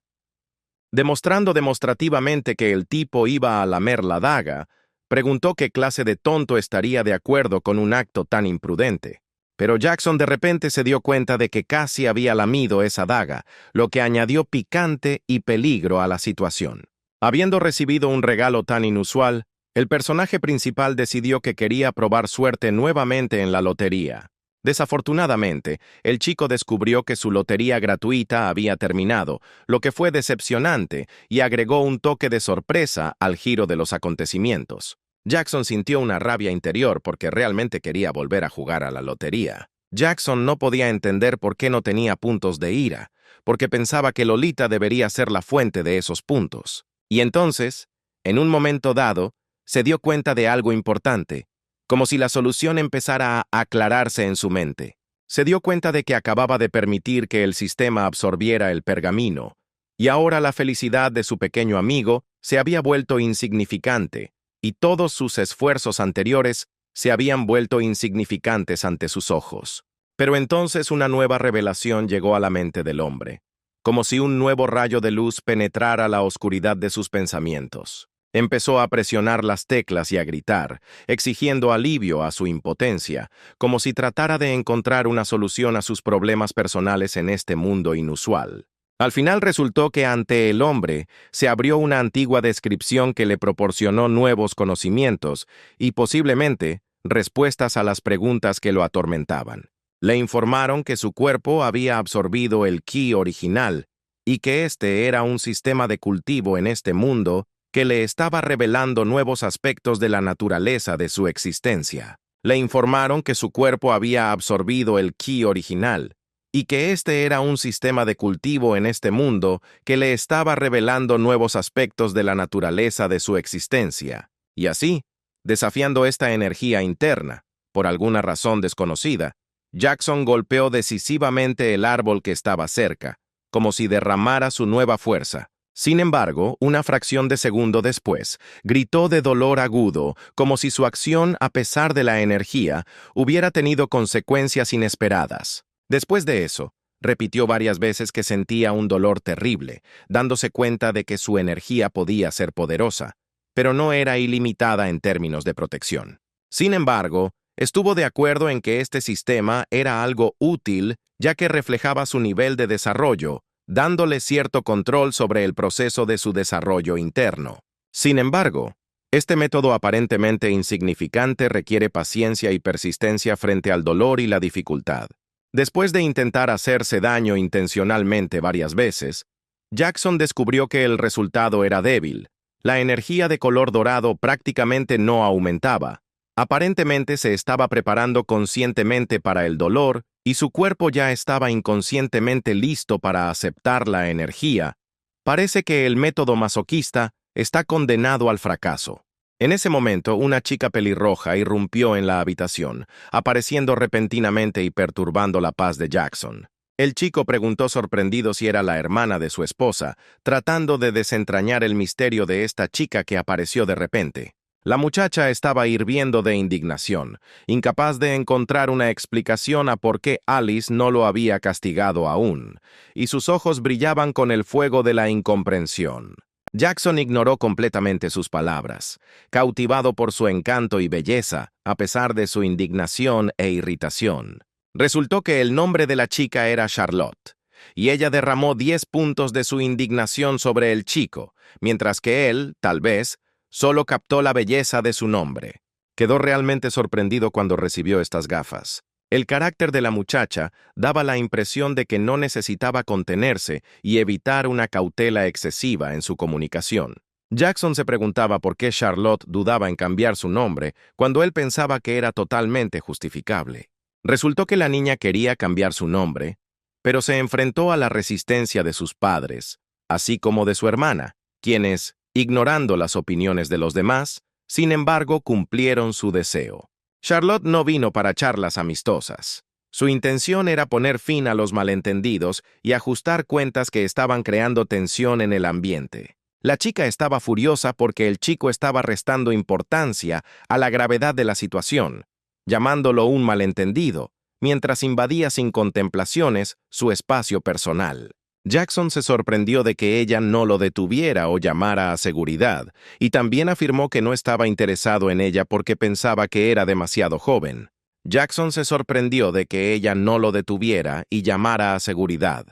Demostrando demostrativamente que el tipo iba a lamer la daga, preguntó qué clase de tonto estaría de acuerdo con un acto tan imprudente. Pero Jackson de repente se dio cuenta de que casi había lamido esa daga, lo que añadió picante y peligro a la situación. Habiendo recibido un regalo tan inusual, el personaje principal decidió que quería probar suerte nuevamente en la lotería. Desafortunadamente, el chico descubrió que su lotería gratuita había terminado, lo que fue decepcionante y agregó un toque de sorpresa al giro de los acontecimientos. Jackson sintió una rabia interior porque realmente quería volver a jugar a la lotería. Jackson no podía entender por qué no tenía puntos de ira, porque pensaba que Lolita debería ser la fuente de esos puntos. Y entonces, en un momento dado, se dio cuenta de algo importante, como si la solución empezara a aclararse en su mente. Se dio cuenta de que acababa de permitir que el sistema absorbiera el pergamino, y ahora la felicidad de su pequeño amigo se había vuelto insignificante, y todos sus esfuerzos anteriores se habían vuelto insignificantes ante sus ojos. Pero entonces una nueva revelación llegó a la mente del hombre, como si un nuevo rayo de luz penetrara la oscuridad de sus pensamientos. Empezó a presionar las teclas y a gritar, exigiendo alivio a su impotencia, como si tratara de encontrar una solución a sus problemas personales en este mundo inusual. Al final resultó que ante el hombre se abrió una antigua descripción que le proporcionó nuevos conocimientos y posiblemente respuestas a las preguntas que lo atormentaban. Le informaron que su cuerpo había absorbido el ki original y que este era un sistema de cultivo en este mundo que le estaba revelando nuevos aspectos de la naturaleza de su existencia. Le informaron que su cuerpo había absorbido el ki original y que este era un sistema de cultivo en este mundo que le estaba revelando nuevos aspectos de la naturaleza de su existencia. Y así, desafiando esta energía interna, por alguna razón desconocida, Jackson golpeó decisivamente el árbol que estaba cerca, como si derramara su nueva fuerza. Sin embargo, una fracción de segundo después, gritó de dolor agudo, como si su acción, a pesar de la energía, hubiera tenido consecuencias inesperadas. Después de eso, repitió varias veces que sentía un dolor terrible, dándose cuenta de que su energía podía ser poderosa, pero no era ilimitada en términos de protección. Sin embargo, estuvo de acuerdo en que este sistema era algo útil, ya que reflejaba su nivel de desarrollo, dándole cierto control sobre el proceso de su desarrollo interno. Sin embargo, este método aparentemente insignificante requiere paciencia y persistencia frente al dolor y la dificultad. Después de intentar hacerse daño intencionalmente varias veces, Jackson descubrió que el resultado era débil. La energía de color dorado prácticamente no aumentaba. Aparentemente se estaba preparando conscientemente para el dolor y su cuerpo ya estaba inconscientemente listo para aceptar la energía. Parece que el método masoquista está condenado al fracaso. En ese momento, una chica pelirroja irrumpió en la habitación, apareciendo repentinamente y perturbando la paz de Jackson. El chico preguntó sorprendido si era la hermana de su esposa, tratando de desentrañar el misterio de esta chica que apareció de repente. La muchacha estaba hirviendo de indignación, incapaz de encontrar una explicación a por qué Alice no lo había castigado aún, y sus ojos brillaban con el fuego de la incomprensión. Jackson ignoró completamente sus palabras, cautivado por su encanto y belleza, a pesar de su indignación e irritación. Resultó que el nombre de la chica era Charlotte, y ella derramó 10 puntos de su indignación sobre el chico, mientras que él, tal vez, solo captó la belleza de su nombre. Quedó realmente sorprendido cuando recibió estas gafas. El carácter de la muchacha daba la impresión de que no necesitaba contenerse y evitar una cautela excesiva en su comunicación. Jackson se preguntaba por qué Charlotte dudaba en cambiar su nombre cuando él pensaba que era totalmente justificable. Resultó que la niña quería cambiar su nombre, pero se enfrentó a la resistencia de sus padres, así como de su hermana, quienes, ignorando las opiniones de los demás, sin embargo cumplieron su deseo. Charlotte no vino para charlas amistosas. Su intención era poner fin a los malentendidos y ajustar cuentas que estaban creando tensión en el ambiente. La chica estaba furiosa porque el chico estaba restando importancia a la gravedad de la situación, llamándolo un malentendido, mientras invadía sin contemplaciones su espacio personal. Jackson se sorprendió de que ella no lo detuviera o llamara a seguridad, y también afirmó que no estaba interesado en ella porque pensaba que era demasiado joven. Jackson se sorprendió de que ella no lo detuviera y llamara a seguridad.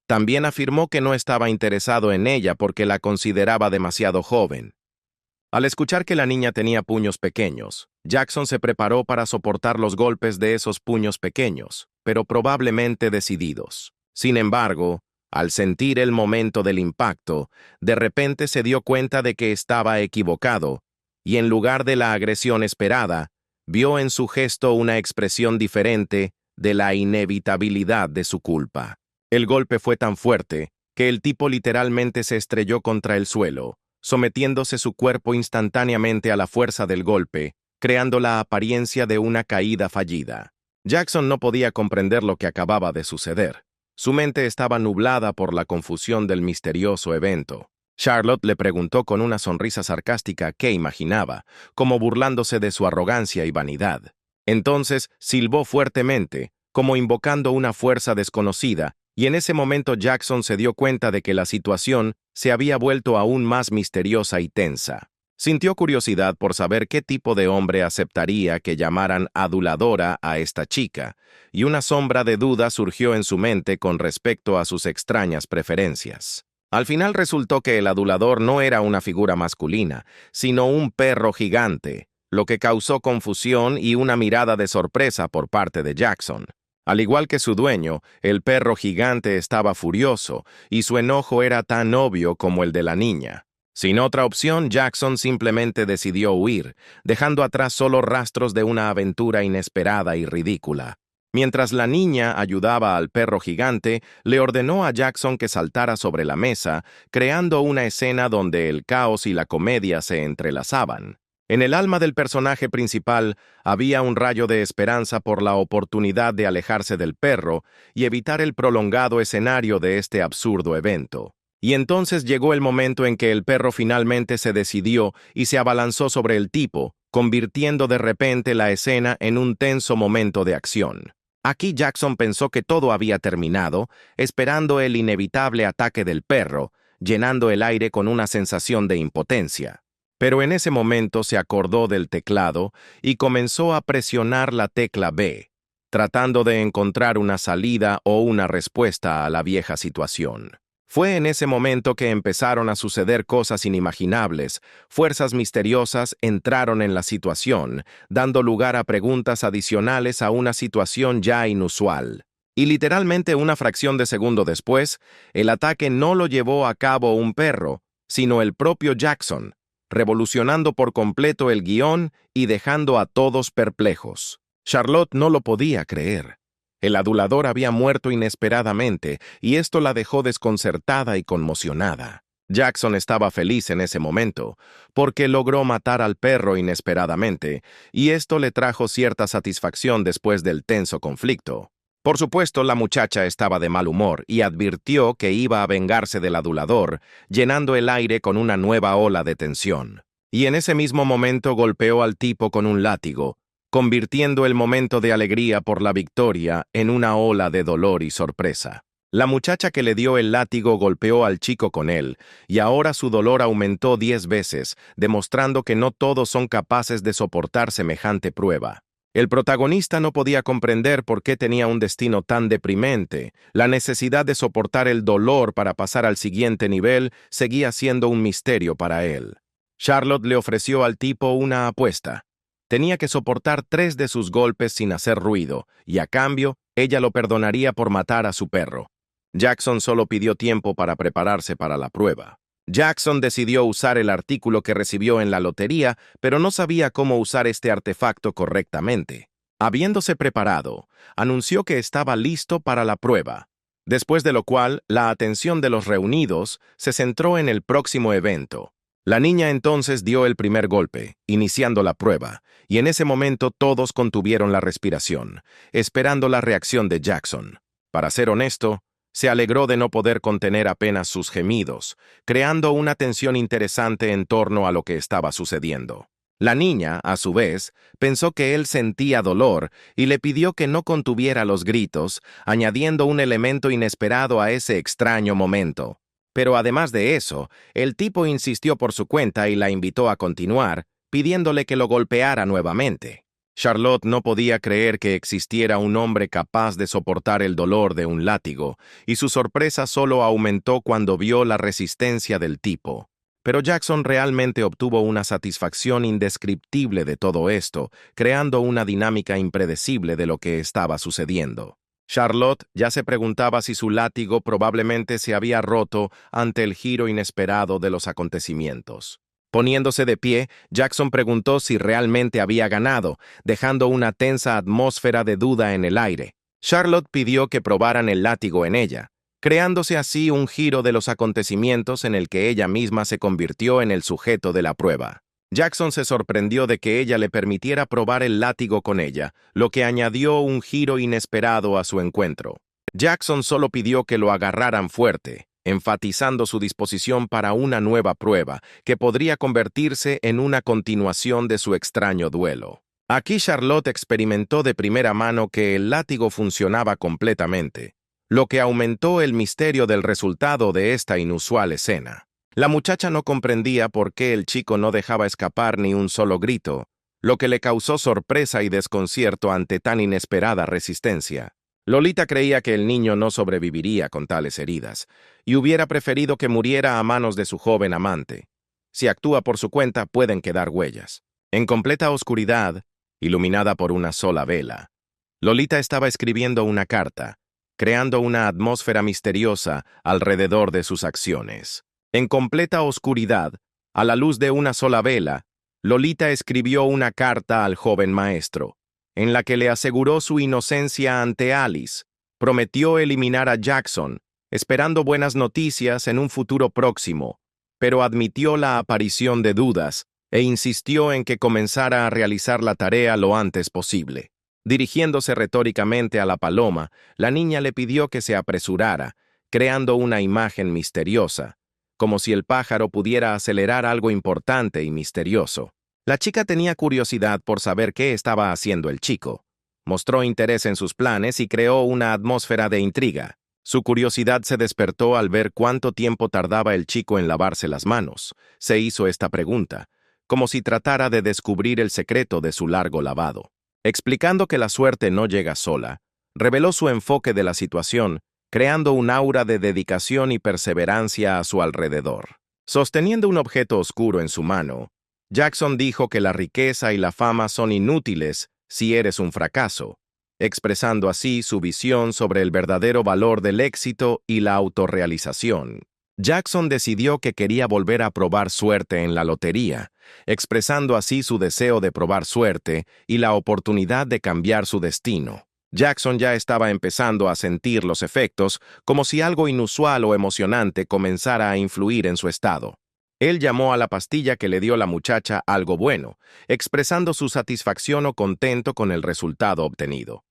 También afirmó que no estaba interesado en ella porque la consideraba demasiado joven. Al escuchar que la niña tenía puños pequeños, Jackson se preparó para soportar los golpes de esos puños pequeños, pero probablemente decididos. Sin embargo, al sentir el momento del impacto, de repente se dio cuenta de que estaba equivocado, y en lugar de la agresión esperada, vio en su gesto una expresión diferente de la inevitabilidad de su culpa. El golpe fue tan fuerte que el tipo literalmente se estrelló contra el suelo, sometiéndose su cuerpo instantáneamente a la fuerza del golpe, creando la apariencia de una caída fallida. Jackson no podía comprender lo que acababa de suceder. Su mente estaba nublada por la confusión del misterioso evento. Charlotte le preguntó con una sonrisa sarcástica qué imaginaba, como burlándose de su arrogancia y vanidad. Entonces silbó fuertemente, como invocando una fuerza desconocida, y en ese momento Jackson se dio cuenta de que la situación se había vuelto aún más misteriosa y tensa. Sintió curiosidad por saber qué tipo de hombre aceptaría que llamaran aduladora a esta chica, y una sombra de duda surgió en su mente con respecto a sus extrañas preferencias. Al final resultó que el adulador no era una figura masculina, sino un perro gigante, lo que causó confusión y una mirada de sorpresa por parte de Jackson. Al igual que su dueño, el perro gigante estaba furioso, y su enojo era tan obvio como el de la niña. Sin otra opción, Jackson simplemente decidió huir, dejando atrás solo rastros de una aventura inesperada y ridícula. Mientras la niña ayudaba al perro gigante, le ordenó a Jackson que saltara sobre la mesa, creando una escena donde el caos y la comedia se entrelazaban. En el alma del personaje principal había un rayo de esperanza por la oportunidad de alejarse del perro y evitar el prolongado escenario de este absurdo evento. Y entonces llegó el momento en que el perro finalmente se decidió y se abalanzó sobre el tipo, convirtiendo de repente la escena en un tenso momento de acción. Aquí Jackson pensó que todo había terminado, esperando el inevitable ataque del perro, llenando el aire con una sensación de impotencia. Pero en ese momento se acordó del teclado y comenzó a presionar la tecla B, tratando de encontrar una salida o una respuesta a la vieja situación. Fue en ese momento que empezaron a suceder cosas inimaginables. Fuerzas misteriosas entraron en la situación, dando lugar a preguntas adicionales a una situación ya inusual. Y literalmente una fracción de segundo después, el ataque no lo llevó a cabo un perro, sino el propio Jackson, revolucionando por completo el guión y dejando a todos perplejos. Charlotte no lo podía creer. El adulador había muerto inesperadamente, y esto la dejó desconcertada y conmocionada. Jackson estaba feliz en ese momento, porque logró matar al perro inesperadamente, y esto le trajo cierta satisfacción después del tenso conflicto. Por supuesto, la muchacha estaba de mal humor y advirtió que iba a vengarse del adulador, llenando el aire con una nueva ola de tensión. Y en ese mismo momento golpeó al tipo con un látigo, convirtiendo el momento de alegría por la victoria en una ola de dolor y sorpresa. La muchacha que le dio el látigo golpeó al chico con él, y ahora su dolor aumentó 10 veces, demostrando que no todos son capaces de soportar semejante prueba. El protagonista no podía comprender por qué tenía un destino tan deprimente. La necesidad de soportar el dolor para pasar al siguiente nivel seguía siendo un misterio para él. Charlotte le ofreció al tipo una apuesta. Tenía que soportar 3 de sus golpes sin hacer ruido, y a cambio, ella lo perdonaría por matar a su perro. Jackson solo pidió tiempo para prepararse para la prueba. Jackson decidió usar el artículo que recibió en la lotería, pero no sabía cómo usar este artefacto correctamente. Habiéndose preparado, anunció que estaba listo para la prueba, después de lo cual la atención de los reunidos se centró en el próximo evento. La niña entonces dio el primer golpe, iniciando la prueba, y en ese momento todos contuvieron la respiración, esperando la reacción de Jackson. Para ser honesto, se alegró de no poder contener apenas sus gemidos, creando una tensión interesante en torno a lo que estaba sucediendo. La niña, a su vez, pensó que él sentía dolor y le pidió que no contuviera los gritos, añadiendo un elemento inesperado a ese extraño momento. Pero además de eso, el tipo insistió por su cuenta y la invitó a continuar, pidiéndole que lo golpeara nuevamente. Charlotte no podía creer que existiera un hombre capaz de soportar el dolor de un látigo, y su sorpresa solo aumentó cuando vio la resistencia del tipo. Pero Jackson realmente obtuvo una satisfacción indescriptible de todo esto, creando una dinámica impredecible de lo que estaba sucediendo. Charlotte ya se preguntaba si su látigo probablemente se había roto ante el giro inesperado de los acontecimientos. Poniéndose de pie, Jackson preguntó si realmente había ganado, dejando una tensa atmósfera de duda en el aire. Charlotte pidió que probaran el látigo en ella, creándose así un giro de los acontecimientos en el que ella misma se convirtió en el sujeto de la prueba. Jackson se sorprendió de que ella le permitiera probar el látigo con ella, lo que añadió un giro inesperado a su encuentro. Jackson solo pidió que lo agarraran fuerte, enfatizando su disposición para una nueva prueba, que podría convertirse en una continuación de su extraño duelo. Aquí Charlotte experimentó de primera mano que el látigo funcionaba completamente, lo que aumentó el misterio del resultado de esta inusual escena. La muchacha no comprendía por qué el chico no dejaba escapar ni un solo grito, lo que le causó sorpresa y desconcierto ante tan inesperada resistencia. Lolita creía que el niño no sobreviviría con tales heridas, y hubiera preferido que muriera a manos de su joven amante. Si actúa por su cuenta, pueden quedar huellas. En completa oscuridad, iluminada por una sola vela, Lolita estaba escribiendo una carta, creando una atmósfera misteriosa alrededor de sus acciones. En completa oscuridad, a la luz de una sola vela, Lolita escribió una carta al joven maestro, en la que le aseguró su inocencia ante Alice, prometió eliminar a Jackson, esperando buenas noticias en un futuro próximo, pero admitió la aparición de dudas e insistió en que comenzara a realizar la tarea lo antes posible. Dirigiéndose retóricamente a la paloma, la niña le pidió que se apresurara, creando una imagen misteriosa, como si el pájaro pudiera acelerar algo importante y misterioso. La chica tenía curiosidad por saber qué estaba haciendo el chico. Mostró interés en sus planes y creó una atmósfera de intriga. Su curiosidad se despertó al ver cuánto tiempo tardaba el chico en lavarse las manos. Se hizo esta pregunta, como si tratara de descubrir el secreto de su largo lavado. Explicando que la suerte no llega sola, reveló su enfoque de la situación, creando un aura de dedicación y perseverancia a su alrededor. Sosteniendo un objeto oscuro en su mano, Jackson dijo que la riqueza y la fama son inútiles si eres un fracaso, expresando así su visión sobre el verdadero valor del éxito y la autorrealización. Jackson decidió que quería volver a probar suerte en la lotería, expresando así su deseo de probar suerte y la oportunidad de cambiar su destino. Jackson ya estaba empezando a sentir los efectos, como si algo inusual o emocionante comenzara a influir en su estado. Él llamó a la pastilla que le dio la muchacha algo bueno, expresando su satisfacción o contento con el resultado obtenido.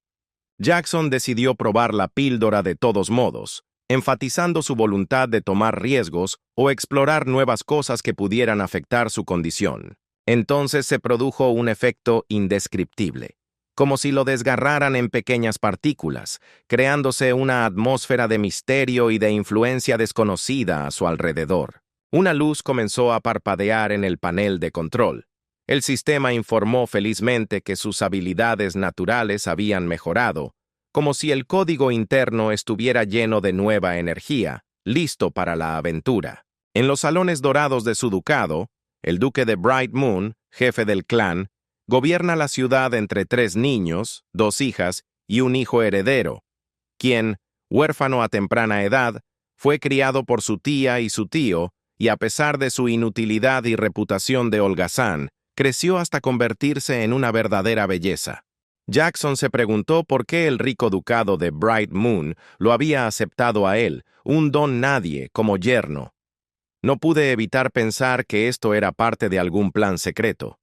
Jackson decidió probar la píldora de todos modos, enfatizando su voluntad de tomar riesgos o explorar nuevas cosas que pudieran afectar su condición. Entonces se produjo un efecto indescriptible, como si lo desgarraran en pequeñas partículas, creándose una atmósfera de misterio y de influencia desconocida a su alrededor. Una luz comenzó a parpadear en el panel de control. El sistema informó felizmente que sus habilidades naturales habían mejorado, como si el código interno estuviera lleno de nueva energía, listo para la aventura. En los salones dorados de su ducado, el duque de Bright Moon, jefe del clan, gobierna la ciudad entre 3 niños, 2 hijas y un hijo heredero, quien, huérfano a temprana edad, fue criado por su tía y su tío, y a pesar de su inutilidad y reputación de holgazán, creció hasta convertirse en una verdadera belleza. Jackson se preguntó por qué el rico ducado de Bright Moon lo había aceptado a él, un don nadie, como yerno. No pude evitar pensar que esto era parte de algún plan secreto.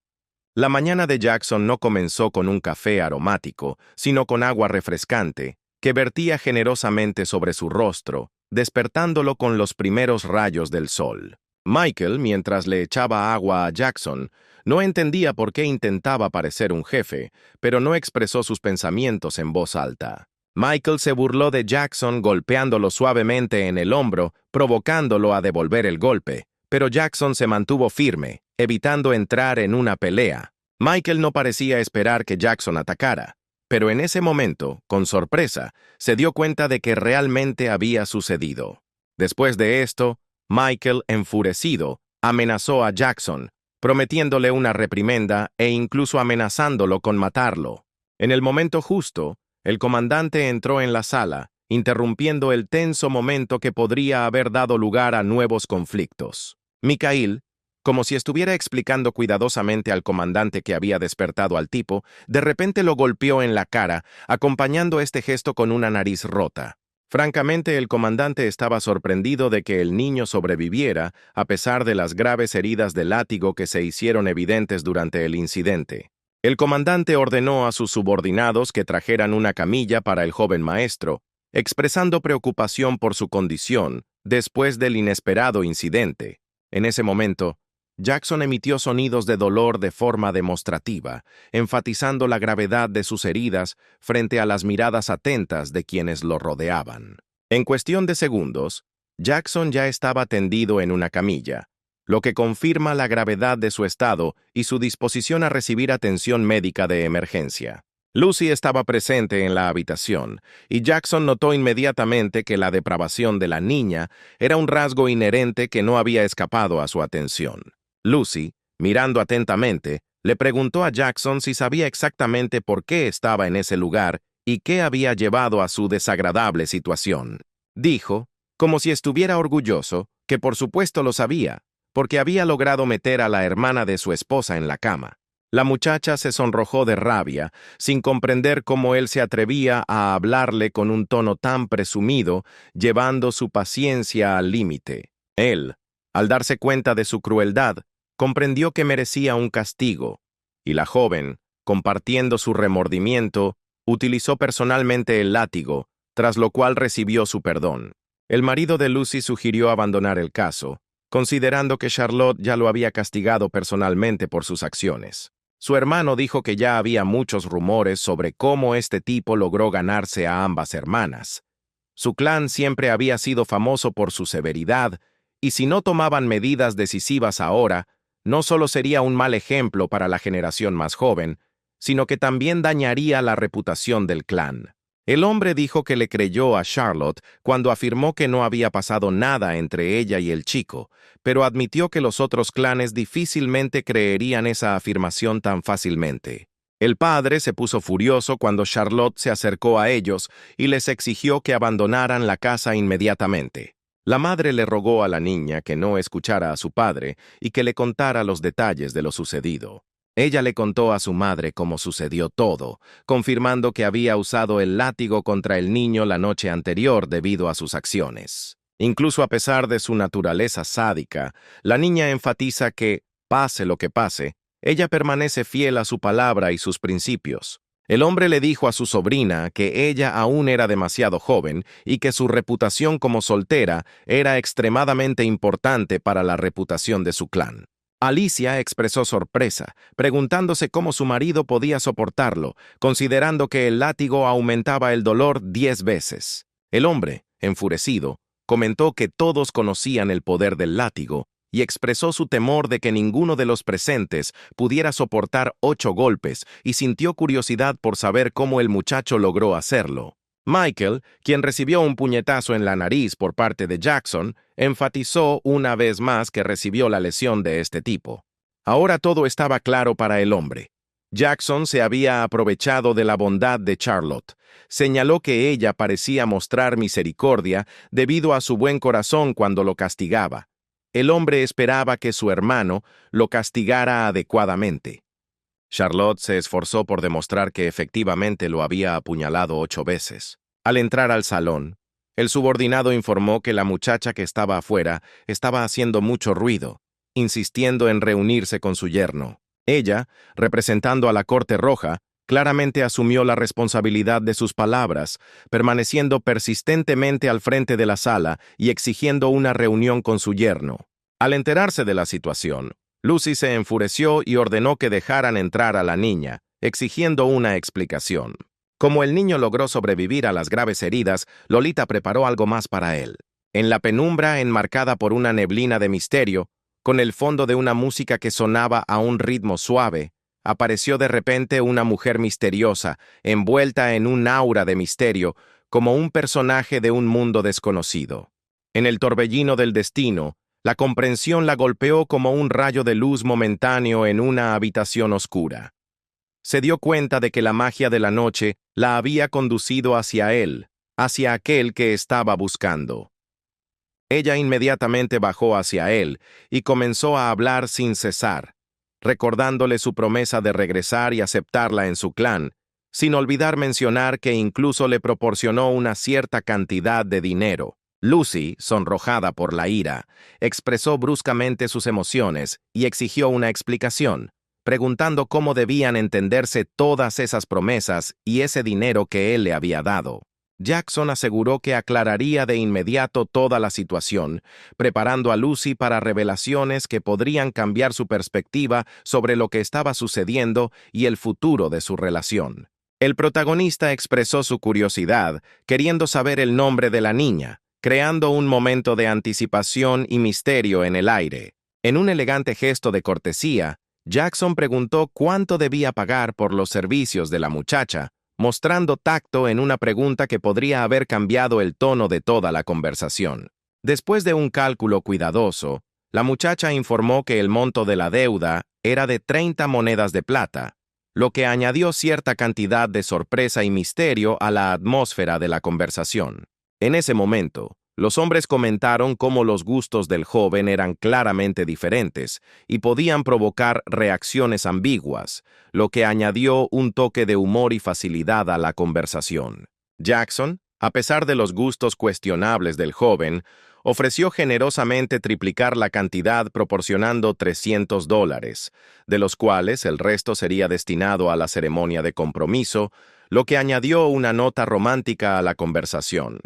La mañana de Jackson no comenzó con un café aromático, sino con agua refrescante, que vertía generosamente sobre su rostro, despertándolo con los primeros rayos del sol. Michael, mientras le echaba agua a Jackson, no entendía por qué intentaba parecer un jefe, pero no expresó sus pensamientos en voz alta. Michael se burló de Jackson golpeándolo suavemente en el hombro, provocándolo a devolver el golpe, pero Jackson se mantuvo firme, evitando entrar en una pelea. Michael no parecía esperar que Jackson atacara, pero en ese momento, con sorpresa, se dio cuenta de que realmente había sucedido. Después de esto, Michael, enfurecido, amenazó a Jackson, prometiéndole una reprimenda e incluso amenazándolo con matarlo. En el momento justo, el comandante entró en la sala, interrumpiendo el tenso momento que podría haber dado lugar a nuevos conflictos. Mikhail, como si estuviera explicando cuidadosamente al comandante que había despertado al tipo, de repente lo golpeó en la cara, acompañando este gesto con una nariz rota. Francamente, el comandante estaba sorprendido de que el niño sobreviviera, a pesar de las graves heridas de látigo que se hicieron evidentes durante el incidente. El comandante ordenó a sus subordinados que trajeran una camilla para el joven maestro, expresando preocupación por su condición después del inesperado incidente. En ese momento, Jackson emitió sonidos de dolor de forma demostrativa, enfatizando la gravedad de sus heridas frente a las miradas atentas de quienes lo rodeaban. En cuestión de segundos, Jackson ya estaba tendido en una camilla, lo que confirma la gravedad de su estado y su disposición a recibir atención médica de emergencia. Lucy estaba presente en la habitación, y Jackson notó inmediatamente que la depravación de la niña era un rasgo inherente que no había escapado a su atención. Lucy, mirando atentamente, le preguntó a Jackson si sabía exactamente por qué estaba en ese lugar y qué había llevado a su desagradable situación. Dijo, como si estuviera orgulloso, que por supuesto lo sabía, porque había logrado meter a la hermana de su esposa en la cama. La muchacha se sonrojó de rabia, sin comprender cómo él se atrevía a hablarle con un tono tan presumido, llevando su paciencia al límite. Él, al darse cuenta de su crueldad, comprendió que merecía un castigo, y la joven, compartiendo su remordimiento, utilizó personalmente el látigo, tras lo cual recibió su perdón. El marido de Lucy sugirió abandonar el caso, considerando que Charlotte ya lo había castigado personalmente por sus acciones. Su hermano dijo que ya había muchos rumores sobre cómo este tipo logró ganarse a ambas hermanas. Su clan siempre había sido famoso por su severidad, y si no tomaban medidas decisivas ahora, no solo sería un mal ejemplo para la generación más joven, sino que también dañaría la reputación del clan. El hombre dijo que le creyó a Charlotte cuando afirmó que no había pasado nada entre ella y el chico, pero admitió que los otros clanes difícilmente creerían esa afirmación tan fácilmente. El padre se puso furioso cuando Charlotte se acercó a ellos y les exigió que abandonaran la casa inmediatamente. La madre le rogó a la niña que no escuchara a su padre y que le contara los detalles de lo sucedido. Ella le contó a su madre cómo sucedió todo, confirmando que había usado el látigo contra el niño la noche anterior debido a sus acciones. Incluso a pesar de su naturaleza sádica, la niña enfatiza que, pase lo que pase, ella permanece fiel a su palabra y sus principios. El hombre le dijo a su sobrina que ella aún era demasiado joven y que su reputación como soltera era extremadamente importante para la reputación de su clan. Alicia expresó sorpresa, preguntándose cómo su marido podía soportarlo, considerando que el látigo aumentaba el dolor 10 veces. El hombre, enfurecido, comentó que todos conocían el poder del látigo y expresó su temor de que ninguno de los presentes pudiera soportar 8 golpes y sintió curiosidad por saber cómo el muchacho logró hacerlo. Michael, quien recibió un puñetazo en la nariz por parte de Jackson, enfatizó una vez más que recibió la lesión de este tipo. Ahora todo estaba claro para el hombre. Jackson se había aprovechado de la bondad de Charlotte. Señaló que ella parecía mostrar misericordia debido a su buen corazón cuando lo castigaba. El hombre esperaba que su hermano lo castigara adecuadamente. Charlotte se esforzó por demostrar que efectivamente lo había apuñalado 8 veces. Al entrar al salón, el subordinado informó que la muchacha que estaba afuera estaba haciendo mucho ruido, insistiendo en reunirse con su yerno. Ella, representando a la Corte Roja, claramente asumió la responsabilidad de sus palabras, permaneciendo persistentemente al frente de la sala y exigiendo una reunión con su yerno. Al enterarse de la situación, Lucy se enfureció y ordenó que dejaran entrar a la niña, exigiendo una explicación. Como el niño logró sobrevivir a las graves heridas, Lolita preparó algo más para él. En la penumbra enmarcada por una neblina de misterio, con el fondo de una música que sonaba a un ritmo suave, apareció de repente una mujer misteriosa, envuelta en un aura de misterio, como un personaje de un mundo desconocido. En el torbellino del destino, la comprensión la golpeó como un rayo de luz momentáneo en una habitación oscura. Se dio cuenta de que la magia de la noche la había conducido hacia él, hacia aquel que estaba buscando. Ella inmediatamente bajó hacia él y comenzó a hablar sin cesar, recordándole su promesa de regresar y aceptarla en su clan, sin olvidar mencionar que incluso le proporcionó una cierta cantidad de dinero. Lucy, sonrojada por la ira, expresó bruscamente sus emociones y exigió una explicación, preguntando cómo debían entenderse todas esas promesas y ese dinero que él le había dado. Jackson aseguró que aclararía de inmediato toda la situación, preparando a Lucy para revelaciones que podrían cambiar su perspectiva sobre lo que estaba sucediendo y el futuro de su relación. El protagonista expresó su curiosidad, queriendo saber el nombre de la niña, creando un momento de anticipación y misterio en el aire. En un elegante gesto de cortesía, Jackson preguntó cuánto debía pagar por los servicios de la muchacha, mostrando tacto en una pregunta que podría haber cambiado el tono de toda la conversación. Después de un cálculo cuidadoso, la muchacha informó que el monto de la deuda era de 30 monedas de plata, lo que añadió cierta cantidad de sorpresa y misterio a la atmósfera de la conversación. En ese momento, los hombres comentaron cómo los gustos del joven eran claramente diferentes y podían provocar reacciones ambiguas, lo que añadió un toque de humor y facilidad a la conversación. Jackson, a pesar de los gustos cuestionables del joven, ofreció generosamente triplicar la cantidad proporcionando $300, de los cuales el resto sería destinado a la ceremonia de compromiso, lo que añadió una nota romántica a la conversación.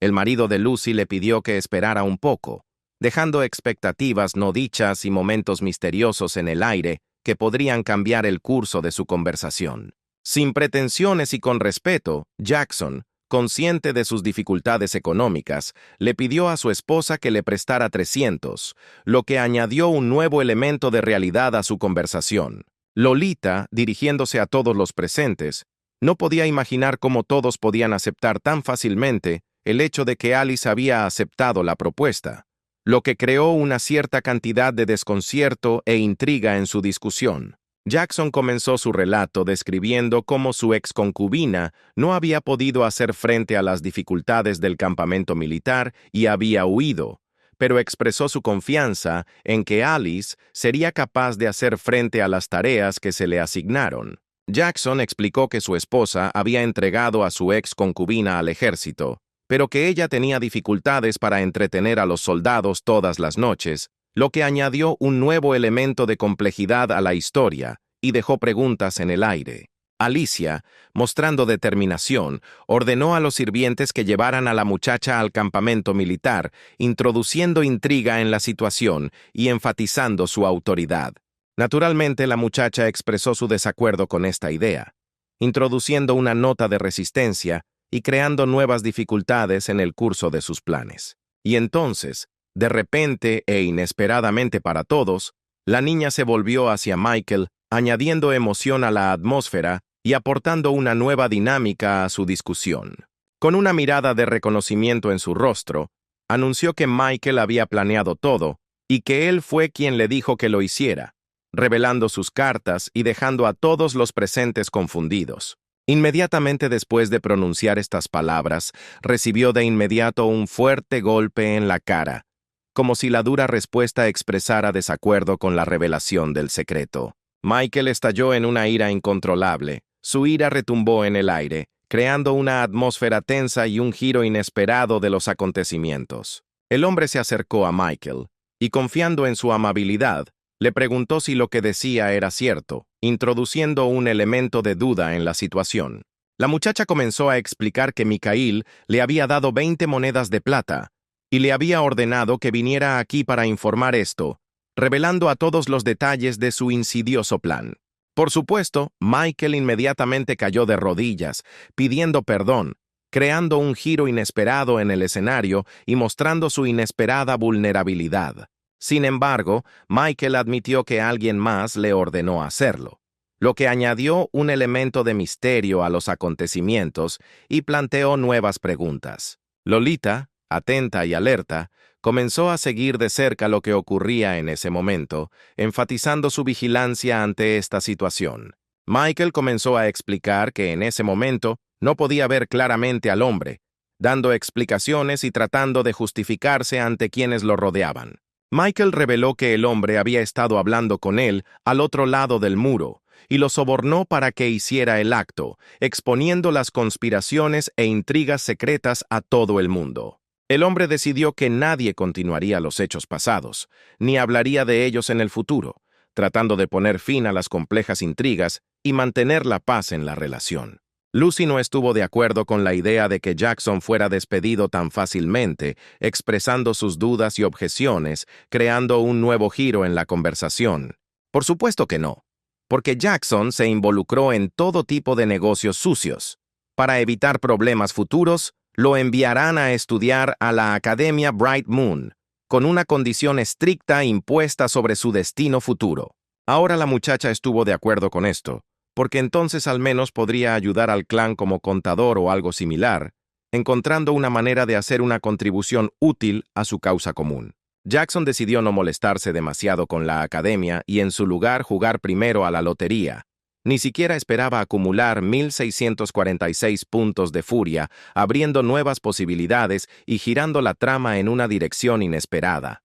El marido de Lucy le pidió que esperara un poco, dejando expectativas no dichas y momentos misteriosos en el aire que podrían cambiar el curso de su conversación. Sin pretensiones y con respeto, Jackson, consciente de sus dificultades económicas, le pidió a su esposa que le prestara 300, lo que añadió un nuevo elemento de realidad a su conversación. Lolita, dirigiéndose a todos los presentes, no podía imaginar cómo todos podían aceptar tan fácilmente el hecho de que Alice había aceptado la propuesta, lo que creó una cierta cantidad de desconcierto e intriga en su discusión. Jackson comenzó su relato describiendo cómo su ex concubina no había podido hacer frente a las dificultades del campamento militar y había huido, pero expresó su confianza en que Alice sería capaz de hacer frente a las tareas que se le asignaron. Jackson explicó que su esposa había entregado a su ex concubina al ejército, pero que ella tenía dificultades para entretener a los soldados todas las noches, lo que añadió un nuevo elemento de complejidad a la historia y dejó preguntas en el aire. Alicia, mostrando determinación, ordenó a los sirvientes que llevaran a la muchacha al campamento militar, introduciendo intriga en la situación y enfatizando su autoridad. Naturalmente, la muchacha expresó su desacuerdo con esta idea, introduciendo una nota de resistencia y creando nuevas dificultades en el curso de sus planes. Y entonces, de repente e inesperadamente para todos, la niña se volvió hacia Michael, añadiendo emoción a la atmósfera y aportando una nueva dinámica a su discusión. Con una mirada de reconocimiento en su rostro, anunció que Michael había planeado todo y que él fue quien le dijo que lo hiciera, revelando sus cartas y dejando a todos los presentes confundidos. Inmediatamente después de pronunciar estas palabras, recibió de inmediato un fuerte golpe en la cara, como si la dura respuesta expresara desacuerdo con la revelación del secreto. Michael estalló en una ira incontrolable. Su ira retumbó en el aire, creando una atmósfera tensa y un giro inesperado de los acontecimientos. El hombre se acercó a Michael y, confiando en su amabilidad, le preguntó si lo que decía era cierto, introduciendo un elemento de duda en la situación. La muchacha comenzó a explicar que Mikhail le había dado 20 monedas de plata y le había ordenado que viniera aquí para informar esto, revelando a todos los detalles de su insidioso plan. Por supuesto, Michael inmediatamente cayó de rodillas, pidiendo perdón, creando un giro inesperado en el escenario y mostrando su inesperada vulnerabilidad. Sin embargo, Michael admitió que alguien más le ordenó hacerlo, lo que añadió un elemento de misterio a los acontecimientos y planteó nuevas preguntas. Lolita, atenta y alerta, comenzó a seguir de cerca lo que ocurría en ese momento, enfatizando su vigilancia ante esta situación. Michael comenzó a explicar que en ese momento no podía ver claramente al hombre, dando explicaciones y tratando de justificarse ante quienes lo rodeaban. Michael reveló que el hombre había estado hablando con él al otro lado del muro y lo sobornó para que hiciera el acto, exponiendo las conspiraciones e intrigas secretas a todo el mundo. El hombre decidió que nadie continuaría los hechos pasados, ni hablaría de ellos en el futuro, tratando de poner fin a las complejas intrigas y mantener la paz en la relación. Lucy no estuvo de acuerdo con la idea de que Jackson fuera despedido tan fácilmente, expresando sus dudas y objeciones, creando un nuevo giro en la conversación. Por supuesto que no, porque Jackson se involucró en todo tipo de negocios sucios. Para evitar problemas futuros, Lo enviarán a estudiar a la Academia Bright Moon, con una condición estricta impuesta sobre su destino futuro. Ahora la muchacha estuvo de acuerdo con esto, porque entonces al menos podría ayudar al clan como contador o algo similar, encontrando una manera de hacer una contribución útil a su causa común. Jackson decidió no molestarse demasiado con la academia y en su lugar jugar primero a la lotería. Ni siquiera esperaba acumular 1,646 puntos de furia, abriendo nuevas posibilidades y girando la trama en una dirección inesperada.